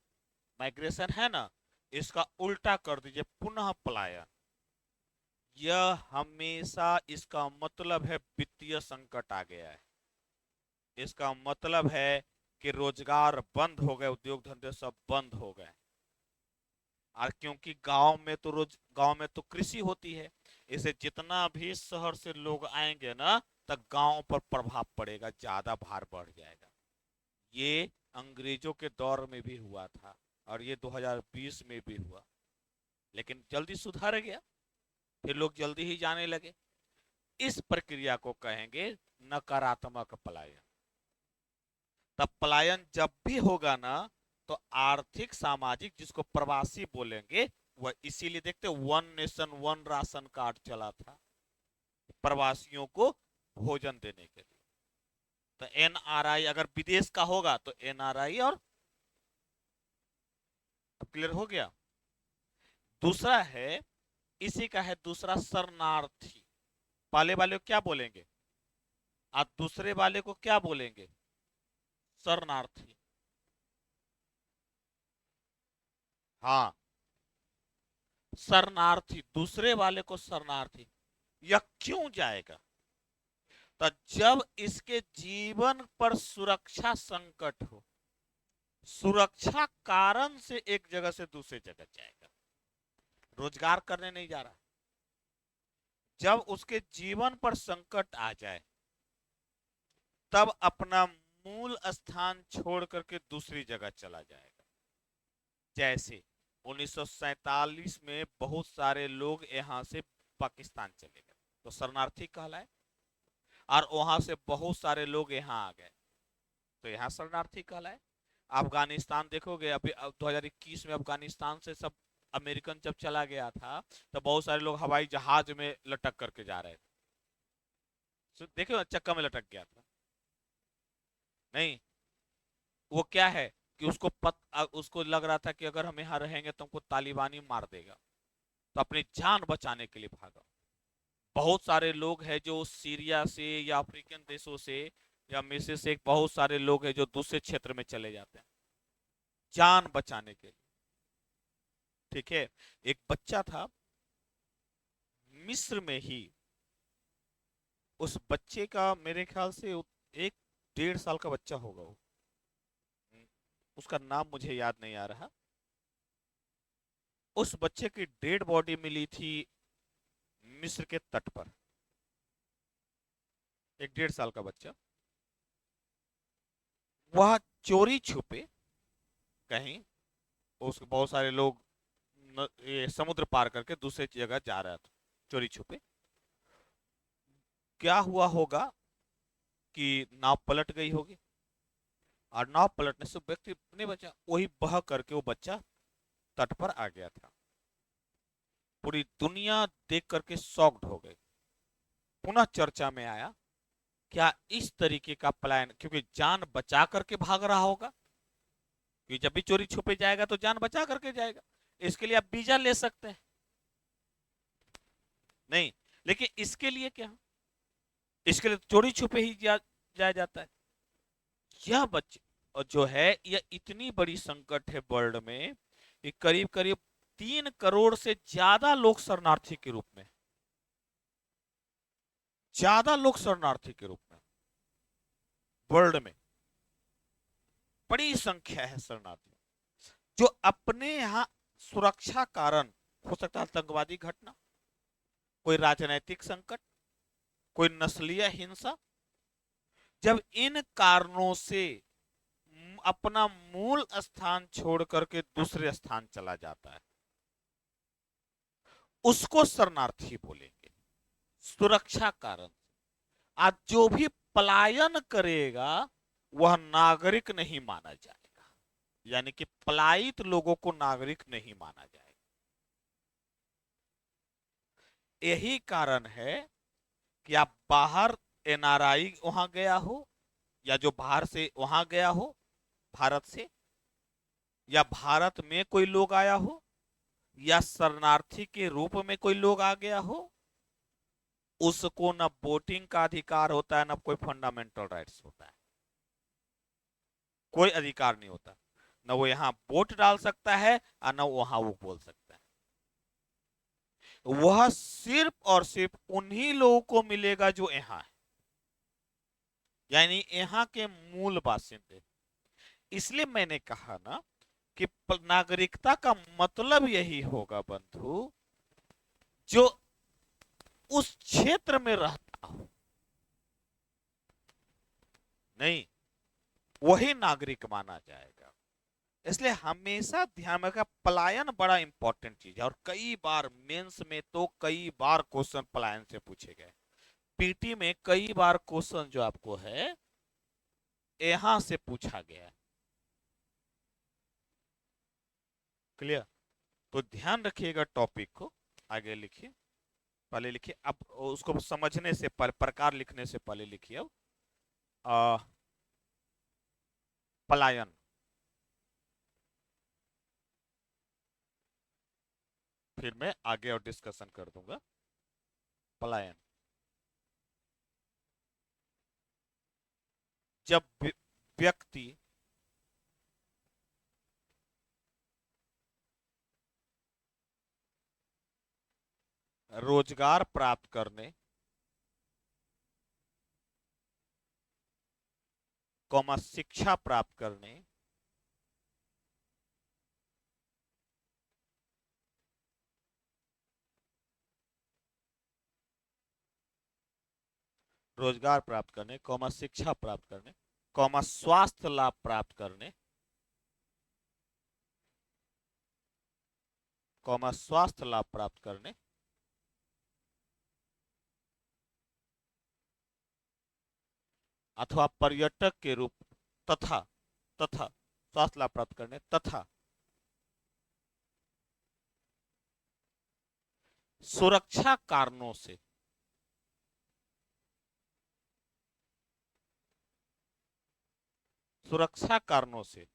माइग्रेशन है ना, इसका उल्टा कर दीजिए, पुनः पलायन। यह हमेशा इसका मतलब है वित्तीय संकट आ गया है। इसका मतलब है कि रोजगार बंद हो गए, उद्योग धंधे सब बंद हो गए। और क्योंकि गांव में तो कृषि होती है, इसे जितना भी शहर से लोग आएंगे ना, तब गांव पर प्रभाव पड़ेगा, ज्यादा भार बढ़ जाएगा। ये अंग्रेजों के दौर में भी हुआ था, और ये 2020 में भी हुआ, लेकिन जल्दी सुधर गया, फिर लोग जल्दी ही जाने लगे। इस प्रक्रिया को कहेंगे नकारात्मक पलायन। तब पलायन जब भी होगा ना, तो आर्थिक सामाजिक, जिसको प्रवासी बोलेंगे, वह इसीलिए देखते one nation one ration card चला था, प्रवासियों को भोजन देने के लिए। तो एनआरआई अगर विदेश का होगा तो एनआरआई, और क्लियर हो गया। दूसरा है, इसी का है दूसरा, शरणार्थी। पहले वाले को क्या बोलेंगे, आप दूसरे वाले को क्या बोलेंगे, शरणार्थी। हाँ, शरणार्थी, दूसरे वाले को शरणार्थी। यह क्यों जाएगा, तो जब इसके जीवन पर सुरक्षा संकट हो, सुरक्षा कारण से एक जगह से दूसरे जगह जाएगा, रोजगार करने नहीं जा रहा। जब उसके जीवन पर संकट आ जाए, तब अपना मूल स्थान छोड़ करके दूसरी जगह चला जाएगा। जैसे 1947 में बहुत सारे लोग यहां से पाकिस्तान चले गए, तो शरणार्थी कहलाए। और वहां से बहुत सारे लोग यहाँ आ गए, तो यहाँ शरणार्थी कहलाए। अफगानिस्तान देखोगे, अभी 2021 में अफगानिस्तान से सब अमेरिकन जब चला गया था, तो बहुत सारे लोग हवाई जहाज में लटक करके जा रहे थे। देखो, चक्का में लटक गया था। नहीं, वो क्या है कि उसको लग रहा था कि अगर हम यहाँ रहेंगे तो हमको तालिबानी मार देगा। तो अपनी जान बचाने के लिए भागा। बहुत सारे लोग हैं जो सीरिया से या अफ्रीकन देशों से या मिस्र से, बहुत सारे लोग हैं जो दूसरे क्षेत्र में चले जाते हैं जान बचाने के लिए। ठीक है। एक बच्चा था मिस्र में ही, उस बच्चे का मेरे ख्याल से एक 1.5 साल का बच्चा होगा वो। उसका नाम मुझे याद नहीं आ रहा। उस बच्चे की डेड बॉडी मिली थी मिस्र के तट पर। एक 1.5 साल का बच्चा, वह चोरी छुपे कहीं, उस बहुत सारे लोग ये समुद्र पार करके दूसरे जगह जा रहा था चोरी छुपे। क्या हुआ होगा कि नाव पलट गई होगी, और नाव पलटने से व्यक्ति नहीं बचा, वही बह करके वो बच्चा तट पर आ गया था। पूरी दुनिया देख करके शॉक्ड हो गई। पुनः चर्चा में आया, क्या इस तरीके का प्लान, क्योंकि जान बचा करके भाग रहा होगा, कि जब भी चोरी छुपे जाएगा तो जान बचा करके जाएगा, इसके लिए आप वीजा ले सकते हैं। नहीं, लेकिन इसके लिए क्या, इसके लिए चोरी छुपे ही जाया जाता है। यह बच्चे और जो है, यह इतनी बड़ी संकट है वर्ल्ड में कि करीब करीब 3 करोड़ से ज्यादा लोग शरणार्थी के रूप में, ज्यादा लोग शरणार्थी के रूप में वर्ल्ड में, बड़ी संख्या है शरणार्थी जो अपने यहाँ सुरक्षा कारण, हो सकता है आतंकवादी घटना, कोई राजनीतिक संकट, कोई नस्लीय हिंसा, जब इन कारणों से अपना मूल स्थान छोड़ करके दूसरे स्थान चला जाता है, उसको शरणार्थी बोलेंगे। सुरक्षा कारण आज जो भी पलायन करेगा वह नागरिक नहीं माना जाएगा, यानी कि पलायित लोगों को नागरिक नहीं माना जाएगा। यही कारण है कि आप बाहर एनआरआई वहां गया हो, या जो बाहर से वहां गया हो भारत से, या भारत में कोई लोग आया हो, या शरणार्थी के रूप में कोई लोग आ गया हो, उसको न वोटिंग का अधिकार होता है, न कोई फंडामेंटल राइट्स होता है, कोई अधिकार नहीं होता। न वो यहाँ वोट डाल सकता है और न वहां वो बोल सकता है। वह सिर्फ और सिर्फ उन्हीं लोगों को मिलेगा जो यहाँ है, यानी यहाँ के मूल बासिंदे। इसलिए मैंने कहा ना कि नागरिकता का मतलब यही होगा बंधु, जो उस क्षेत्र में रहता हो, नहीं, वही नागरिक माना जाएगा। इसलिए हमेशा ध्यान में रखा, पलायन बड़ा इंपॉर्टेंट चीज है, और कई बार मेंस में तो कई बार क्वेश्चन पलायन से पूछे गए, पीटी में कई बार क्वेश्चन जो आपको है यहां से पूछा गया है। क्लियर? तो ध्यान रखिएगा टॉपिक को, आगे लिखिए, पहले लिखिए, अब उसको समझने से पहले, प्रकार लिखने से पहले लिखिए अब पलायन। फिर मैं आगे और डिस्कशन कर दूंगा। पलायन, जब व्यक्ति रोजगार प्राप्त करने, कॉमा शिक्षा प्राप्त करने, रोजगार प्राप्त करने, कॉमा शिक्षा प्राप्त करने, कॉमा स्वास्थ्य लाभ प्राप्त करने, कॉमा स्वास्थ्य लाभ प्राप्त करने, अथवा पर्यटक के रूप, तथा तथा स्वास्थ्य लाभ प्राप्त करने, तथा सुरक्षा कारणों से, सुरक्षा कारणों से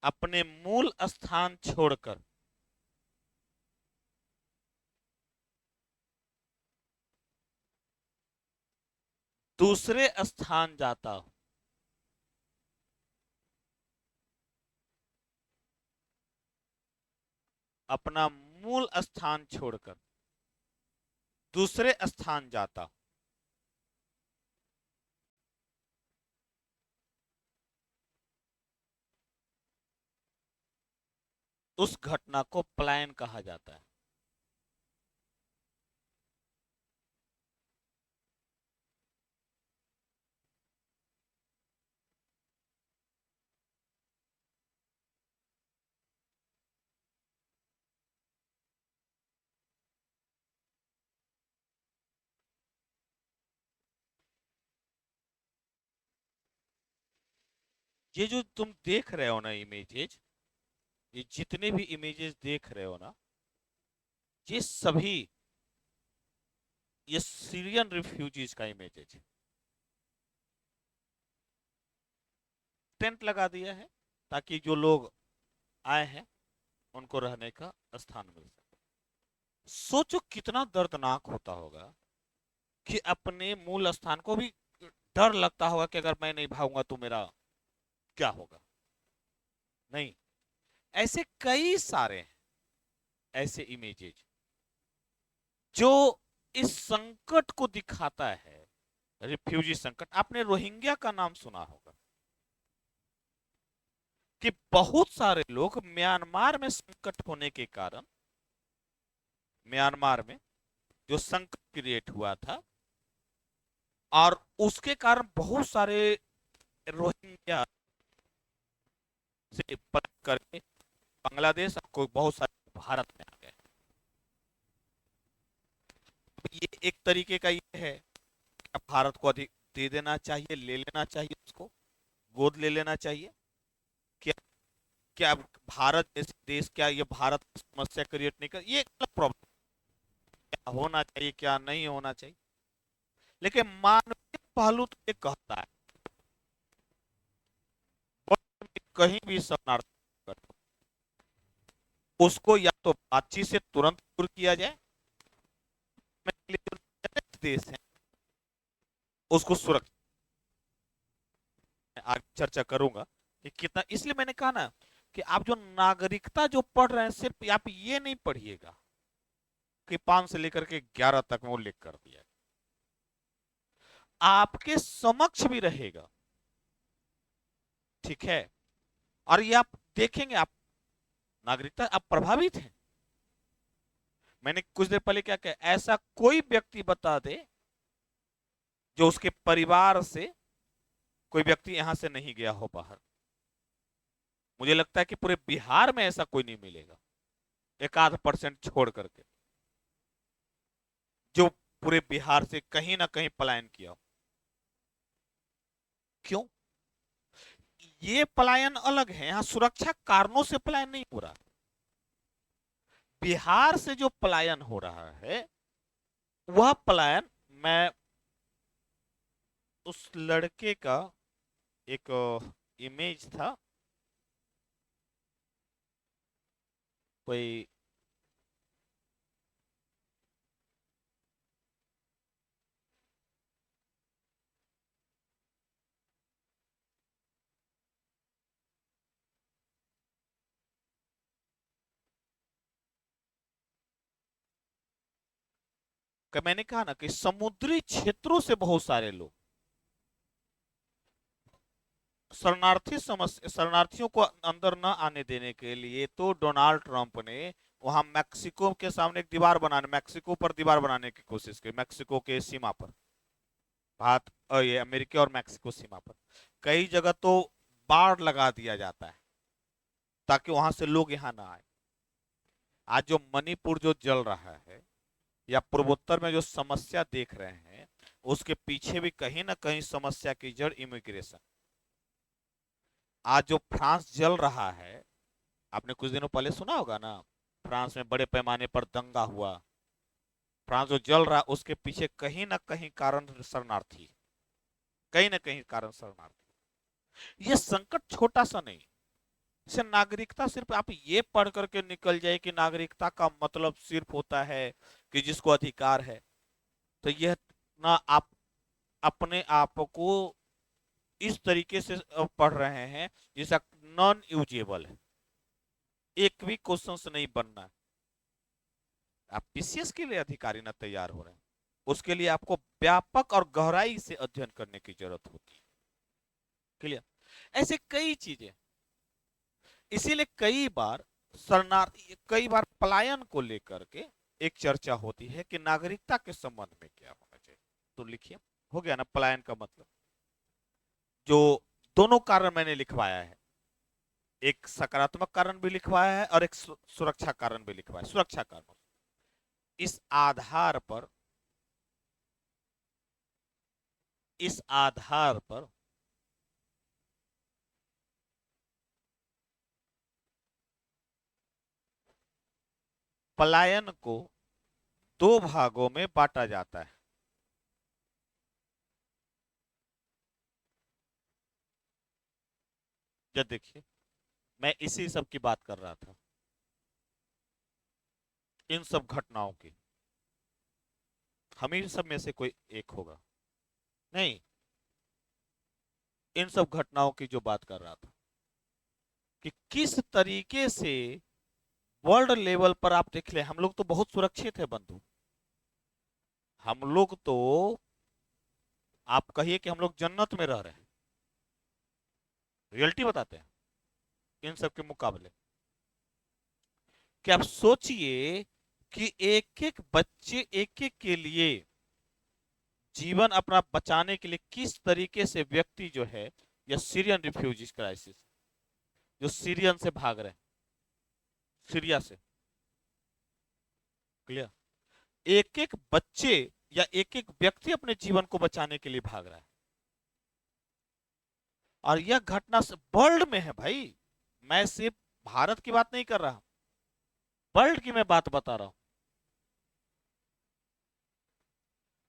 अपने मूल स्थान छोड़कर दूसरे स्थान जाता हूं। अपना मूल स्थान छोड़कर दूसरे स्थान जाता हूं। उस घटना को पलायन कहा जाता है। ये जो तुम देख रहे हो ना इमेजेस, ये जितने भी इमेजेस देख रहे हो ना, ये सभी ये सीरियन रिफ्यूजीज का इमेजेस है। टेंट लगा दिया है ताकि जो लोग आए हैं उनको रहने का स्थान मिल सके। सोचो कितना दर्दनाक होता होगा कि अपने मूल स्थान को भी डर लगता होगा कि अगर मैं नहीं भागूंगा तो मेरा क्या होगा। नहीं, ऐसे कई सारे हैं ऐसे इमेजेज जो इस संकट को दिखाता है। रिफ्यूजी संकट, आपने रोहिंग्या का नाम सुना होगा कि बहुत सारे लोग म्यांमार में संकट होने के कारण, म्यांमार में जो संकट क्रिएट हुआ था और उसके कारण बहुत सारे रोहिंग्या से पलट करके बांग्लादेश और कोई बहुत सारे भारत में आ गए। ये एक तरीके का ये है कि भारत को अधिक दे देना चाहिए, ले लेना चाहिए, उसको गोद ले लेना चाहिए। क्या क्या भारत जैसे देश, क्या ये भारत की समस्या क्रिएट नहीं कर, ये एक अलग प्रॉब्लम, क्या होना चाहिए क्या नहीं होना चाहिए। लेकिन मानवीय पहलू तो ये कहता है कहीं भी शरणार्थी उसको या तो बातचीत से तुरंत दूर किया जाए, देश है उसको सुरक्षा, आगे चर्चा करूंगा कि कितना। इसलिए मैंने कहा ना कि आप जो नागरिकता जो पढ़ रहे हैं, सिर्फ आप ये नहीं पढ़िएगा कि 5 से लेकर के 11 तक में उल्लेख कर दिया, आपके समक्ष भी रहेगा। ठीक है, और ये आप देखेंगे, आप नागरिकता आप प्रभावित हैं। मैंने कुछ देर पहले क्या कहा, ऐसा कोई व्यक्ति बता दे जो उसके परिवार से कोई व्यक्ति यहां से नहीं गया हो बाहर। मुझे लगता है कि पूरे बिहार में ऐसा कोई नहीं मिलेगा, एक आध परसेंट छोड़ करके, जो पूरे बिहार से कहीं ना कहीं पलायन किया हो। क्यों? ये पलायन अलग है, यहां सुरक्षा कारणों से पलायन नहीं हो रहा। बिहार से जो पलायन हो रहा है वह पलायन, मैं उस लड़के का एक इमेज था, कोई मैंने कहा ना कि समुद्री क्षेत्रों से बहुत सारे लोग शरणार्थियों को अंदर न आने देने के लिए तो डोनाल्ड ट्रंप ने वहां मैक्सिको के सामने एक दीवार बनाने, मैक्सिको पर दीवार बनाने की कोशिश की, मैक्सिको के सीमा पर, भारत और ये अमेरिका और मैक्सिको सीमा पर कई जगह तो बाढ़ लगा दिया जाता है ताकि वहां से लोग यहाँ ना आए। आज जो मणिपुर जो जल रहा है या पूर्वोत्तर में जो समस्या देख रहे हैं, उसके पीछे भी कहीं ना कहीं समस्या की जड़ इमिग्रेशन। आज जो फ्रांस जल रहा है, आपने कुछ दिनों पहले सुना होगा ना, फ्रांस में बड़े पैमाने पर दंगा हुआ। फ्रांस जो जल रहा है उसके पीछे कहीं ना कहीं कारण शरणार्थी, कहीं ना कहीं कारण शरणार्थी। ये संकट छोटा सा नहीं, से नागरिकता सिर्फ आप ये पढ़ करके निकल जाए कि नागरिकता का मतलब सिर्फ होता है कि जिसको अधिकार है, तो यह ना आप अपने आप को इस तरीके से पढ़ रहे हैं जिसका नॉन यूजेबल है। एक भी क्वेश्चन से नहीं बनना। आप पीसीएस के लिए अधिकारी ना तैयार हो रहे हैं, उसके लिए आपको व्यापक और गहराई से अध्ययन करने की जरूरत होती है। क्लियर? ऐसे कई चीजें, इसीलिए कई बार पलायन को लेकर के एक चर्चा होती है कि नागरिकता के संबंध में क्या होना चाहिए। तो लिखिए, हो गया ना पलायन का मतलब। जो दोनों कारण मैंने लिखवाया है, एक सकारात्मक कारण भी लिखवाया है और एक सुरक्षा कारण भी लिखवाया है। सुरक्षा कारण, इस आधार पर इस आधार पर पलायन को दो भागों में बांटा जाता है। जब देखिए, मैं इसी सब की बात कर रहा था, इन सब घटनाओं की। हम ही सब में से कोई एक होगा, नहीं, इन सब घटनाओं की जो बात कर रहा था कि किस तरीके से वर्ल्ड लेवल पर आप देख ले, हम लोग तो बहुत सुरक्षित है बंधु। हम लोग तो, आप कहिए कि हम लोग जन्नत में रह रहे हैं, रियलिटी बताते हैं इन सब के मुकाबले। कि आप सोचिए कि एक एक बच्चे, एक एक के लिए जीवन अपना बचाने के लिए किस तरीके से व्यक्ति जो है, या सीरियन रिफ्यूजीज क्राइसिस, जो सीरियन से भाग रहे हैं, सीरिया से। क्लियर? एक एक बच्चे या एक एक व्यक्ति अपने जीवन को बचाने के लिए भाग रहा है। और यह घटना वर्ल्ड में है भाई। मैं सिर्फ भारत की बात नहीं कर रहा, वर्ल्ड की मैं बात बता रहा हूं।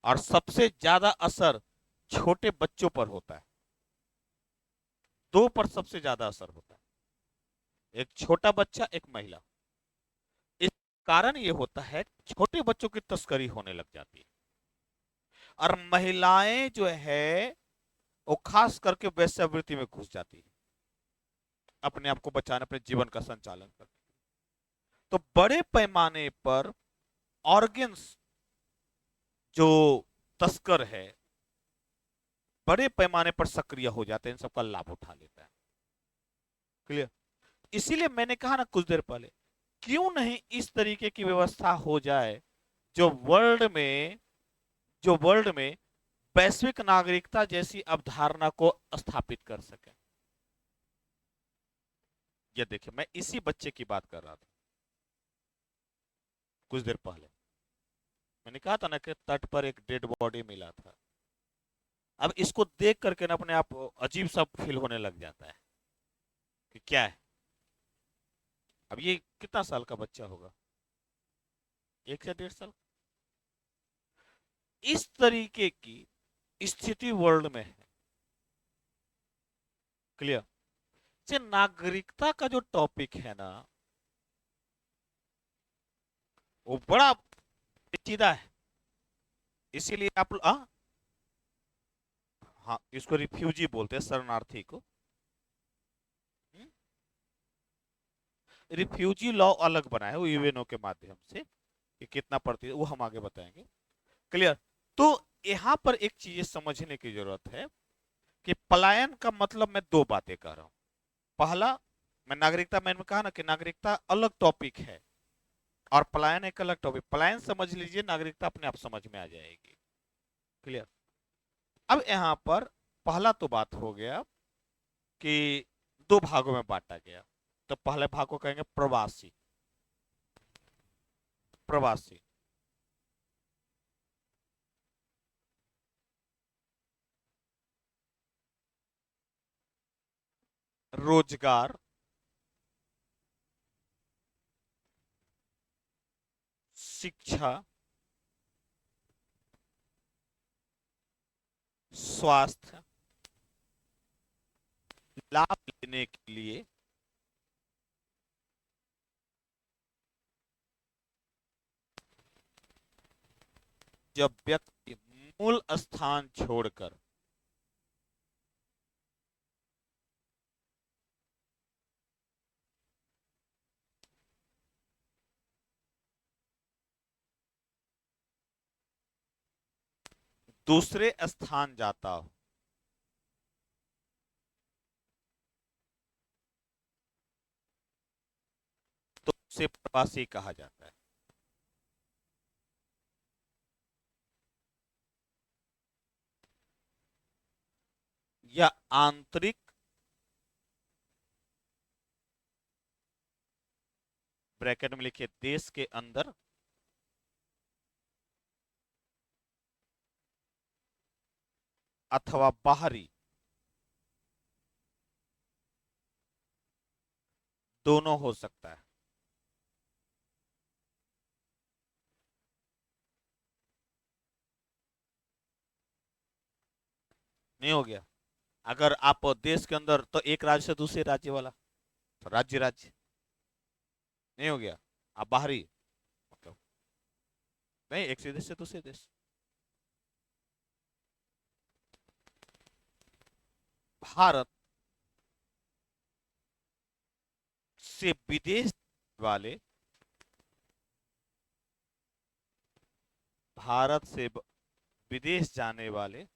और सबसे ज्यादा असर छोटे बच्चों पर होता है। दो पर सबसे ज्यादा असर होता है, एक छोटा बच्चा, एक महिला। इस कारण ये होता है, छोटे बच्चों की तस्करी होने लग जाती है। और महिलाएं जो है वो खास करके वेश्यावृत्ति में घुस जाती है, अपने आप को बचाने, अपने जीवन का संचालन करने। तो बड़े पैमाने पर ऑर्गन्स जो तस्कर है, बड़े पैमाने पर सक्रिय हो जाते हैं, इन सबका लाभ उठा लेता है। क्लियर? इसीलिए मैंने कहा ना कुछ देर पहले, क्यों नहीं इस तरीके की व्यवस्था हो जाए जो वर्ल्ड में जो वर्ल्ड में वैश्विक नागरिकता जैसी अवधारणा को स्थापित कर सके। ये देखिए, मैं इसी बच्चे की बात कर रहा था कुछ देर पहले। मैंने कहा था ना कि तट पर एक डेड बॉडी मिला था। अब इसको देख करके ना अपने आप अजीब सा फील होने लग जाता है कि क्या है। अब ये कितना साल का बच्चा होगा, 1 से 1.5 साल। इस तरीके की स्थिति वर्ल्ड में है। क्लियर? से नागरिकता का जो टॉपिक है ना, वो बड़ा पेचीदा है। इसीलिए आप हाँ, इसको रिफ्यूजी बोलते हैं, शरणार्थी को। रिफ्यूजी लॉ अलग बना है वो यूएनओ के माध्यम से, कि कितना प्रतिशत वो हम आगे बताएंगे। क्लियर? तो यहां पर एक चीज समझने की जरूरत है कि पलायन का मतलब मैं दो बातें कह रहा हूं। पहला, मैंने कहा ना कि नागरिकता अलग टॉपिक है और पलायन एक अलग टॉपिक। पलायन समझ लीजिए, नागरिकता अपने आप समझ में आ जाएगी। क्लियर? अब यहां पर पहला तो बात हो गया कि दो भागों में बांटा गया। तो पहले भाग को कहेंगे प्रवासी। प्रवासी, रोजगार, शिक्षा, स्वास्थ्य लाभ लेने के लिए जब व्यक्ति मूल स्थान छोड़कर दूसरे स्थान जाता हो तो उसे प्रवासी कहा जाता है। या आंतरिक ब्रैकेट में लिखिए देश के अंदर अथवा बाहरी, दोनों हो सकता है। नहीं हो गया? अगर आप देश के अंदर तो एक राज्य से दूसरे राज्य वाला, तो राज्य राज्य नहीं हो गया। आप बाहरी मतलब नहीं, एक से देश से दूसरे देश। भारत से विदेश वाले, भारत से विदेश जाने वाले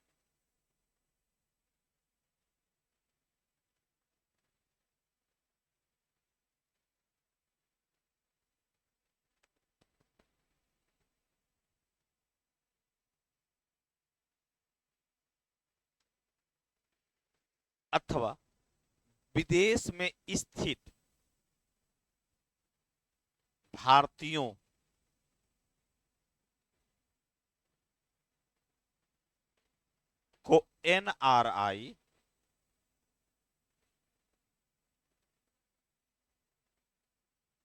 अथवा विदेश में स्थित भारतीयों को एनआरआई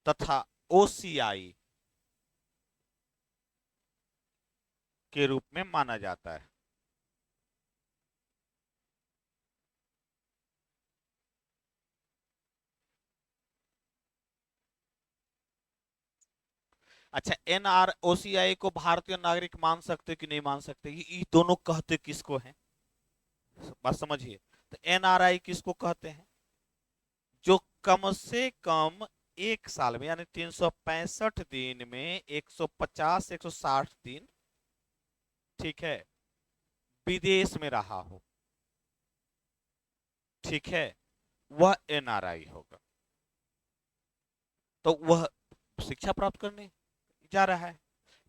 तथा ओसीआई के रूप में माना जाता है। अच्छा, एनआरओसीआई को भारतीय नागरिक मान सकते कि नहीं मान सकते, ये दोनों कहते किसको हैं? बात समझिए। तो एनआरआई किसको कहते हैं? जो कम से कम एक साल में यानी 365 दिन में 150 160 दिन, ठीक है, विदेश में रहा हो, ठीक है, वह एनआरआई होगा। तो वह शिक्षा प्राप्त करने जा रहा है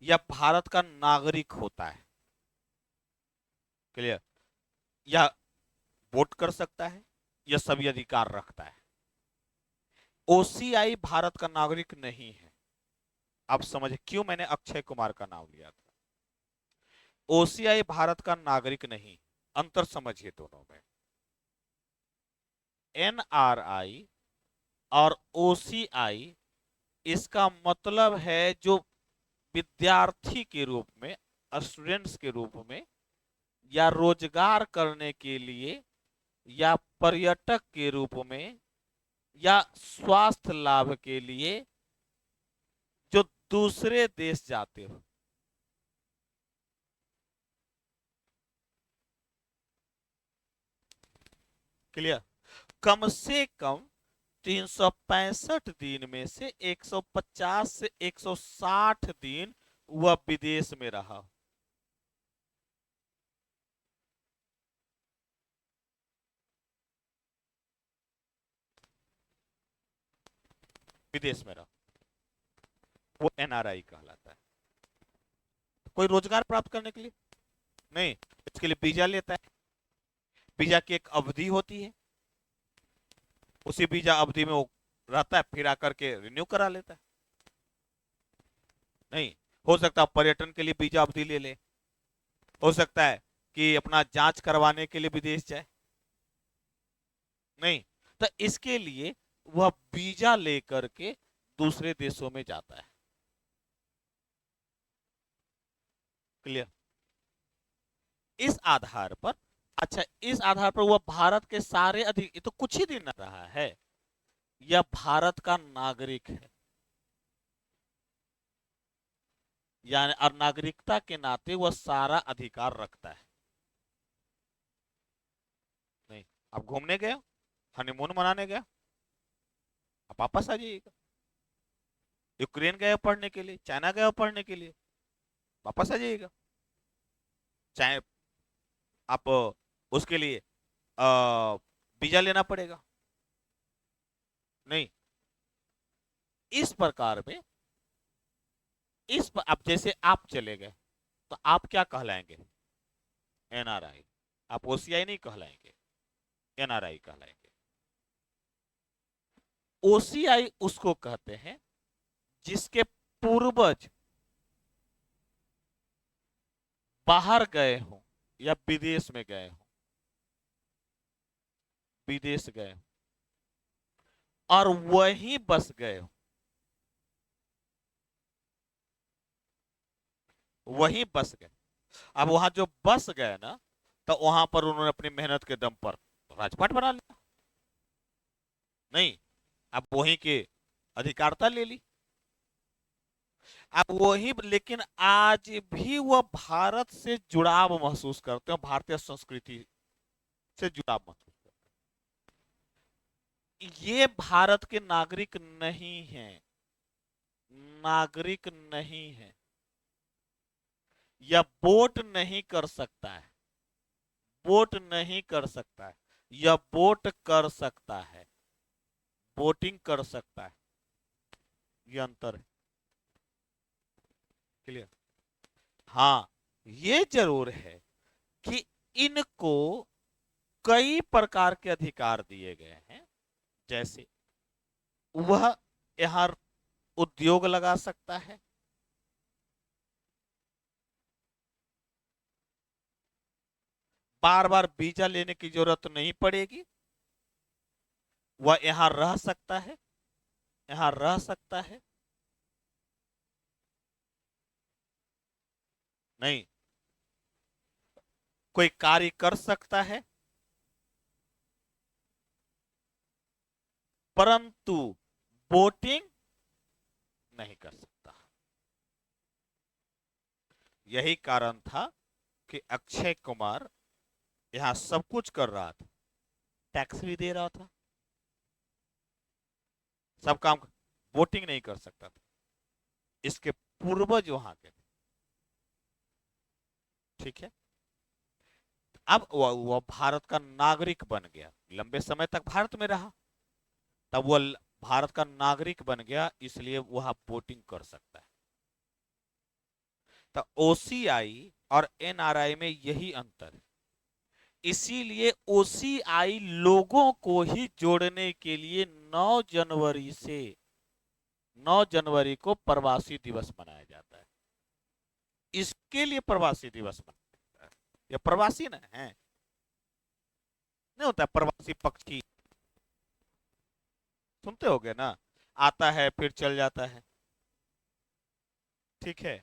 या भारत का नागरिक होता है। क्लियर? या वोट कर सकता है या सभी अधिकार रखता है। ओसीआई भारत का नागरिक नहीं है। आप समझे क्यों मैंने अक्षय कुमार का नाम लिया था? ओसीआई भारत का नागरिक नहीं, अंतर समझिए दोनों में। एनआरआई और ओसीआई, इसका मतलब है जो विद्यार्थी के रूप में, स्टूडेंट्स के रूप में, या रोजगार करने के लिए, या पर्यटक के रूप में, या स्वास्थ्य लाभ के लिए जो दूसरे देश जाते हो। क्लियर? कम से कम 365 दिन में से 150 से 160 दिन वह विदेश में रहा। विदेश में रहा, वो एनआरआई कहलाता है। कोई रोजगार प्राप्त करने के लिए नहीं, इसके लिए वीजा लेता है। वीजा की एक अवधि होती है, उसी वीजा अवधि में वो रहता है, फिर आकर के रिन्यू करा लेता है। नहीं, हो सकता है पर्यटन के लिए वीजा अवधि ले ले, हो सकता है कि अपना जांच करवाने के लिए विदेश जाए। नहीं, तो इसके लिए वह वीजा लेकर के दूसरे देशों में जाता है। क्लियर? इस आधार पर, अच्छा, इस आधार पर वह भारत के सारे अधिक, ये तो कुछ ही दिन रहा है, यह भारत का नागरिक है। यानी और नागरिकता के नाते वह सारा अधिकार रखता है। नहीं, आप घूमने गए हो, हनीमून मनाने गए, आप वापस आ जाइएगा। यूक्रेन गए हो पढ़ने के लिए, चाइना गए हो पढ़ने के लिए, वापस आ जाइएगा। चाहे आप उसके लिए वीजा लेना पड़ेगा। नहीं, इस प्रकार में अब जैसे आप चले गए तो आप क्या कहलाएंगे? एनआरआई। आप ओसीआई नहीं कहलाएंगे, एनआरआई कहलाएंगे। ओसीआई उसको कहते हैं जिसके पूर्वज बाहर गए हों या विदेश में गए हों, विदेश गए हों और वहीं बस गए हों, वहीं बस गए। अब वहां जो बस गए ना, तो वहां पर उन्होंने अपनी मेहनत के दम पर राजपाट बना लिया। नहीं, अब वहीं के अधिकारता ले ली। अब वही, लेकिन आज भी वह भारत से जुड़ाव महसूस करते हैं, भारतीय संस्कृति से जुड़ाव महसूस करते हैं। ये भारत के नागरिक नहीं है, नागरिक नहीं है, या वोट नहीं कर सकता है, वोट नहीं कर सकता है, या वोट कर सकता है, वोटिंग कर सकता है। ये अंतर है। क्लियर? हाँ, ये जरूर है कि इनको कई प्रकार के अधिकार दिए गए हैं। जैसे वह यहाँ उद्योग लगा सकता है, बार बार वीजा लेने की जरूरत नहीं पड़ेगी, वह यहाँ रह सकता है, यहाँ रह सकता है। नहीं, कोई कार्य कर सकता है, परंतु वोटिंग नहीं कर सकता। यही कारण था कि अक्षय कुमार यहाँ सब कुछ कर रहा था, टैक्स भी दे रहा था, सब काम, वोटिंग नहीं कर सकता था। इसके पूर्वज वहां के थे। ठीक है। अब वह भारत का नागरिक बन गया, लंबे समय तक भारत में रहा, तब वह भारत का नागरिक बन गया, इसलिए वह वोटिंग कर सकता है। तो ओसीआई और एनआरआई में यही अंतर है। इसीलिए ओसीआई लोगों को ही जोड़ने के लिए 9 जनवरी से 9 जनवरी को प्रवासी दिवस मनाया जाता है। इसके लिए प्रवासी दिवस मनाया जाता है। ये प्रवासी ना है, नहीं होता प्रवासी पक्षी, सुनते होगे ना, आता है फिर चल जाता है। ठीक है।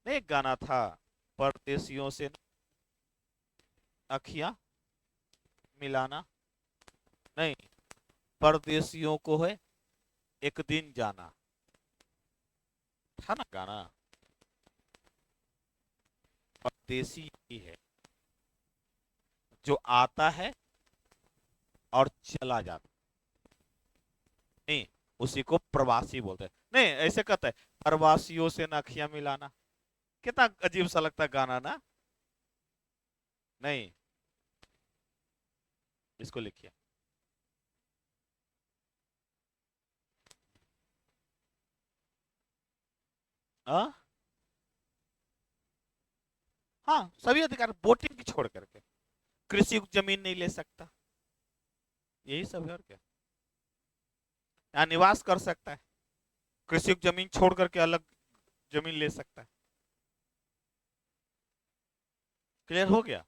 नहीं, एक गाना था, परदेसियों से अखियां मिलाना, नहीं, परदेसियों को है एक दिन जाना, था ना गाना। परदेसी ही है जो आता है और चला जाता, नहीं, उसी को प्रवासी बोलते हैं। नहीं, ऐसे कहते हैं, प्रवासियों से ना अखियां मिलाना। कितना अजीब सा लगता है गाना ना। नहीं, इसको लिखिए। हाँ, हाँ, सभी अधिकार वोटिंग की छोड़ करके, कृषि जमीन नहीं ले सकता, यही सब है और क्या। यहाँ निवास कर सकता है, कृषि जमीन छोड़ करके अलग जमीन ले सकता है। क्लियर हो गया?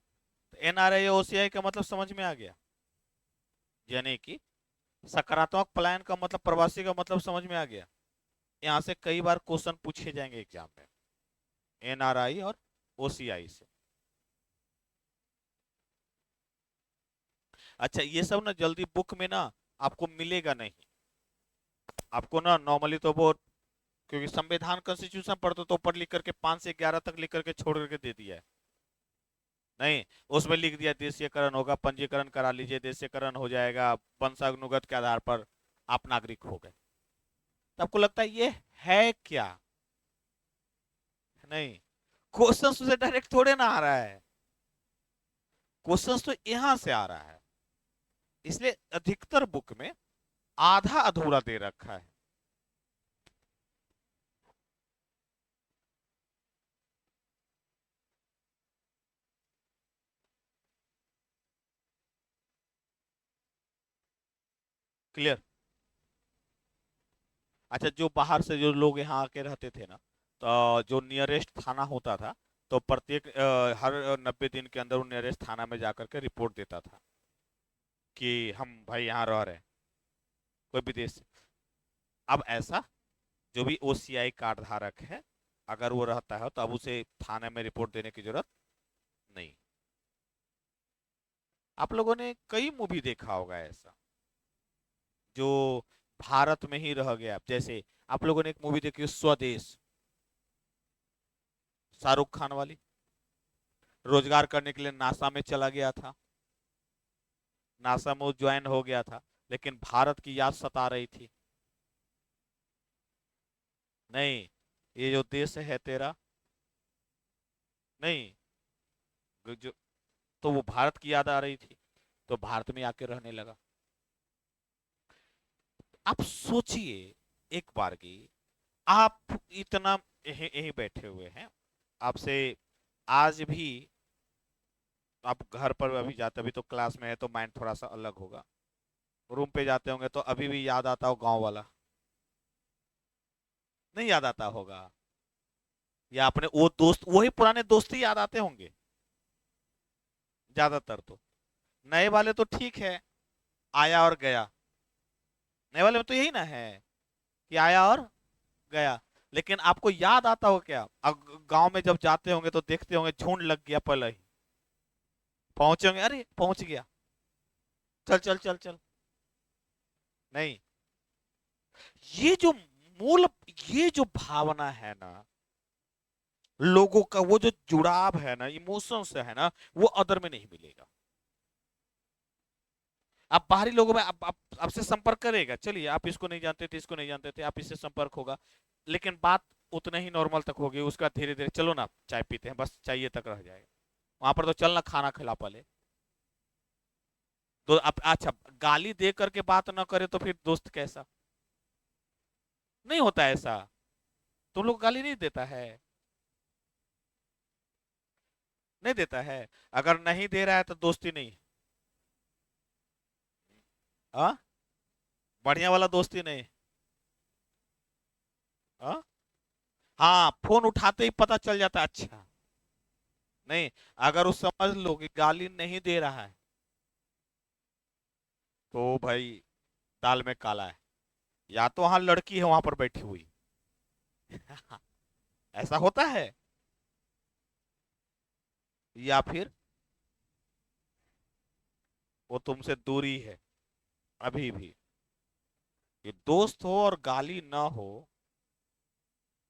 तो एनआरआई ओसीआई का मतलब समझ में आ गया। यानी कि सकारात्मक पलायन का मतलब, प्रवासी का मतलब समझ में आ गया। यहाँ से कई बार क्वेश्चन पूछे जाएंगे एग्जाम में, एनआरआई और ओसीआई से। अच्छा, ये सब ना जल्दी बुक में ना आपको मिलेगा नहीं। आपको ना नॉर्मली तो वो क्योंकि संविधान कॉन्स्टिट्यूशन पढ़ते तो ऊपर लिख करके 5 से 11 तक लिख करके छोड़ करके दे दिया है। नहीं, उसमें लिख दिया देशीयकरण होगा, पंजीकरण करा लीजिए, देशीयकरण हो जाएगा, वंशानुगत के आधार पर आप नागरिक हो गए। तो आपको लगता है ये है क्या? नहीं, क्वेश्चन से डायरेक्ट थोड़े ना आ रहा है, क्वेश्चन तो यहां से आ रहा है। इसलिए अधिकतर बुक में आधा अधूरा दे रखा है। क्लियर? अच्छा, जो बाहर से जो लोग यहाँ आके रहते थे ना, तो जो नियरेस्ट थाना होता था, तो प्रत्येक हर 90 दिन के अंदर वो नियरेस्ट थाना में जाकर के रिपोर्ट देता था कि हम भाई यहाँ रह रहे हैं, कोई विदेश से। अब ऐसा, जो भी ओसीआई कार्ड धारक है, अगर वो रहता है तो अब उसे थाने में रिपोर्ट देने की जरूरत नहीं। आप लोगों ने कई मूवी देखा होगा ऐसा, जो भारत में ही रह गया। जैसे आप लोगों ने एक मूवी देखी है, स्वदेश, शाहरुख खान वाली। रोजगार करने के लिए नासा में चला गया था, नासा में ज्वाइन हो गया था, लेकिन भारत की याद सता रही थी। नहीं, ये जो देश है तेरा, नहीं, जो, तो वो भारत की याद आ रही थी, तो भारत में आके रहने लगा। आप सोचिए एक बार की, आप इतना यहीं यहीं बैठे हुए हैं, आपसे आज भी, आप घर पर अभी जाते, अभी तो क्लास में है तो माइंड थोड़ा सा अलग होगा, रूम पे जाते होंगे तो अभी भी याद आता हो गांव वाला? नहीं याद आता होगा? या अपने वो दोस्त, वही पुराने दोस्त ही याद आते होंगे ज्यादातर तो। नए वाले तो ठीक है, आया और गया, नए वाले में तो यही ना है कि आया और गया। लेकिन आपको याद आता हो क्या? गांव में जब जाते होंगे तो देखते होंगे झुंड लग गया पहले ही, पहुंचे होंगे, अरे पहुंच गया, चल चल चल चल। नहीं, ये जो मूल, ये जो भावना है ना, लोगों का वो जो जुड़ाव है ना, इमोशन से है ना, वो अदर में नहीं मिलेगा। आप बाहरी लोगों में आपसे संपर्क करेगा, चलिए आप इसको नहीं जानते थे, इसको नहीं जानते थे, आप इससे संपर्क होगा, लेकिन बात उतने ही नॉर्मल तक होगी, उसका धीरे धीरे चलो ना चाय पीते हैं, बस चाहिए तक रह जाएगा। वहां पर तो चलना खाना खिला पहले। तो अब अच्छा, गाली दे करके बात ना करे तो फिर दोस्त कैसा? नहीं होता ऐसा। तुम लोग गाली नहीं देता है? नहीं देता है? अगर नहीं दे रहा है तो दोस्ती नहीं है। हाँ, बढ़िया वाला दोस्ती नहीं है। हाँ, हाँ, फोन उठाते ही पता चल जाता है, अच्छा। नहीं, अगर वो समझ लो कि गाली नहीं दे रहा है, तो भाई दाल में काला है, या तो वहां लड़की है वहां पर बैठी हुई। ऐसा होता है। या फिर वो तुमसे दूरी है अभी भी। ये दोस्त हो और गाली ना हो,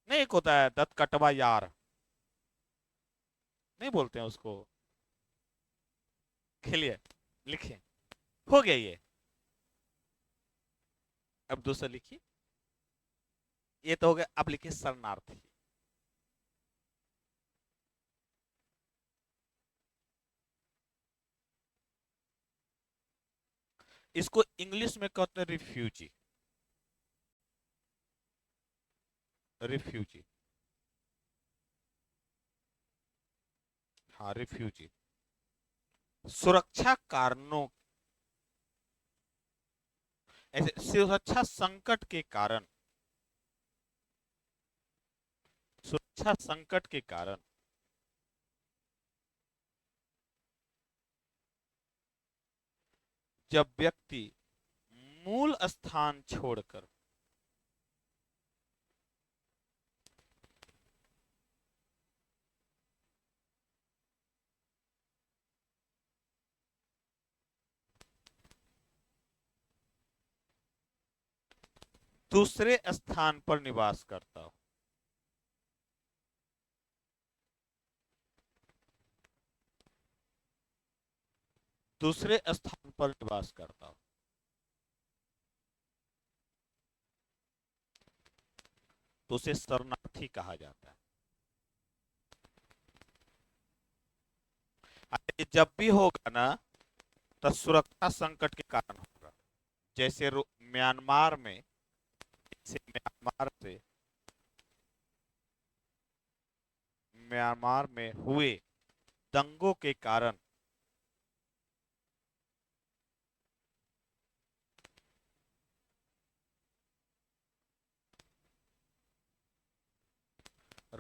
नहीं, एक होता है दत कटवा यार, नहीं बोलते हैं उसको? खेलिए, लिखिए, हो गया ये। अब दूसरा लिखिए, ये तो हो गया। अब लिखिए शरणार्थी। इसको इंग्लिश में कहते हैं रिफ्यूजी। रिफ्यूजी, हाँ रिफ्यूजी। सुरक्षा कारणों, ऐसे सुरक्षा संकट के कारण, सुरक्षा संकट के कारण जब व्यक्ति मूल स्थान छोड़कर दूसरे स्थान पर निवास करता हो। दूसरे स्थान पर निवास करता हो तो उसे शरणार्थी कहा जाता है। ये जब भी होगा ना तो सुरक्षा संकट के कारण होगा। जैसे म्यांमार में, जैसे म्यांमार में हुए दंगों के कारण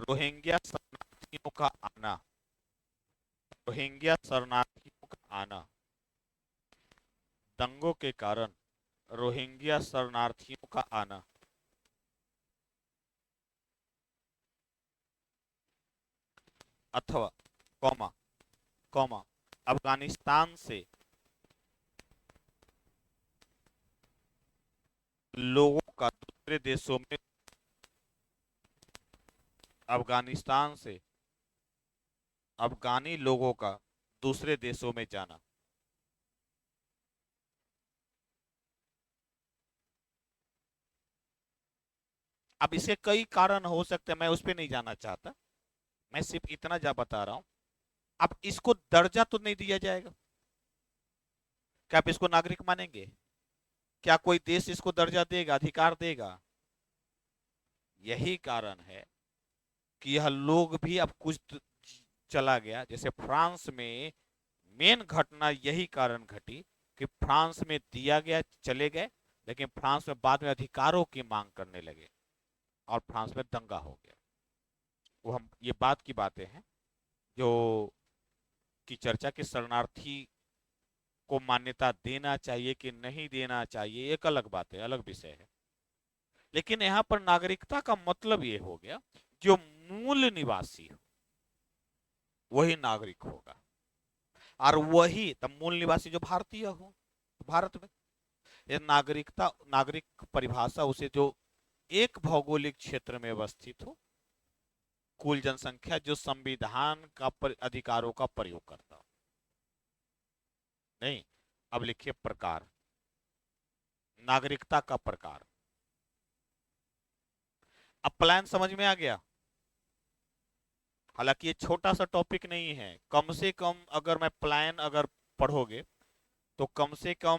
रोहिंग्या शरणार्थियों का आना, रोहिंग्या शरणार्थियों का आना, दंगों के कारण रोहिंग्या शरणार्थियों का आना, अथवा कौमा कौमा अफगानिस्तान से लोगों का दूसरे देशों में, अफगानिस्तान से अफगानी लोगों का दूसरे देशों में जाना। अब इसे कई कारण हो सकते हैं, मैं उस पर नहीं जाना चाहता। मैं सिर्फ इतना जा बता रहा हूं। अब इसको दर्जा तो नहीं दिया जाएगा। क्या आप इसको नागरिक मानेंगे? क्या कोई देश इसको दर्जा देगा, अधिकार देगा? यही कारण है कि यह लोग भी अब कुछ चला गया। जैसे फ्रांस में मेन घटना यही कारण घटी कि फ्रांस में दिया गया, चले गए, लेकिन फ्रांस में बाद में अधिकारों की मांग करने लगे और फ्रांस में दंगा हो गया। वो हम ये बात की बातें हैं जो की चर्चा के शरणार्थी को मान्यता देना चाहिए कि नहीं देना चाहिए, एक अलग बात है, अलग विषय है। लेकिन यहाँ पर नागरिकता का मतलब ये हो गया जो मूल निवासी हो वही नागरिक होगा। और वही तब मूल निवासी जो भारतीय हो भारत में, ये नागरिकता, नागरिक परिभाषा उसे जो एक भौगोलिक क्षेत्र में अवस्थित हो, कुल जनसंख्या जो संविधान का अधिकारों का प्रयोग करता हो। नहीं, अब लिखिए प्रकार, नागरिकता का प्रकार। अब प्लान समझ में आ गया। हालांकि ये छोटा सा टॉपिक नहीं है, कम से कम अगर मैं प्लान अगर पढ़ोगे तो कम से कम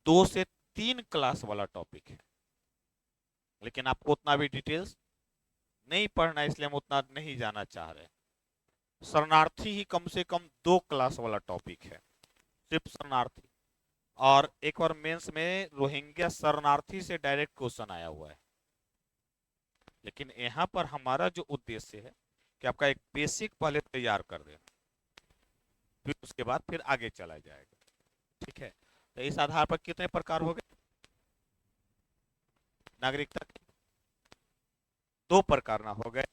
2 से 3 क्लास वाला टॉपिक है। लेकिन आपको उतना भी डिटेल्स नहीं पढ़ना, इसलिए हम उतना नहीं जाना चाह रहे। शरणार्थी ही कम से कम 2 क्लास वाला टॉपिक है, सिर्फ शरणार्थी। और एक बार मेंस में रोहिंग्या शरणार्थी से डायरेक्ट क्वेश्चन आया हुआ है। लेकिन यहाँ पर हमारा जो उद्देश्य है कि आपका एक बेसिक पहले तैयार कर देना, फिर उसके बाद फिर आगे चला जाएगा। ठीक है, तो इस आधार पर कितने प्रकार हो गए नागरिकता के? 2 प्रकार ना हो गए,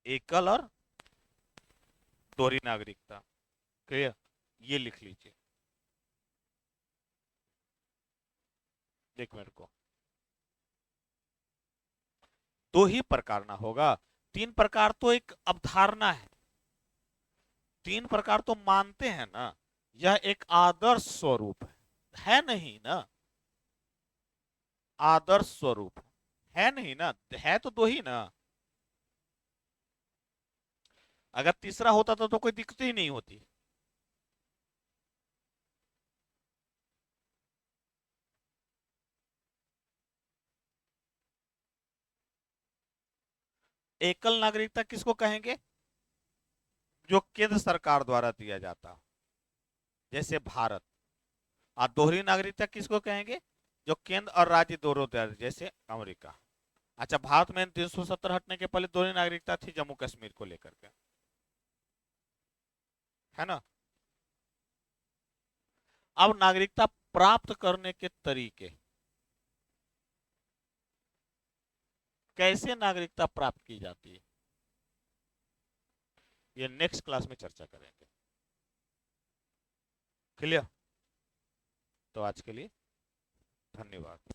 एकल और दोहरी नागरिकता। क्लियर? ये लिख लीजिए, एक मिनट को। 2 ही प्रकार ना होगा, 3 प्रकार तो एक अवधारणा है। 3 प्रकार तो मानते हैं ना, यह एक आदर्श स्वरूप है नहीं ना? आदर्श स्वरूप है नहीं ना? है तो 2 ही ना। अगर तीसरा होता तो कोई दिक्कत ही नहीं होती। एकल नागरिकता किसको कहेंगे? जो केंद्र सरकार द्वारा दिया जाता, जैसे भारत। और दोहरी नागरिकता किसको कहेंगे? जो केंद्र और राज्य दोनों द्वारा, जैसे अमेरिका। अच्छा, भारत में 370 हटने के पहले दोहरी नागरिकता थी जम्मू कश्मीर को लेकर के, है ना? अब नागरिकता प्राप्त करने के तरीके, कैसे नागरिकता प्राप्त की जाती है, ये नेक्स्ट क्लास में चर्चा करेंगे। क्लियर? तो आज के लिए धन्यवाद।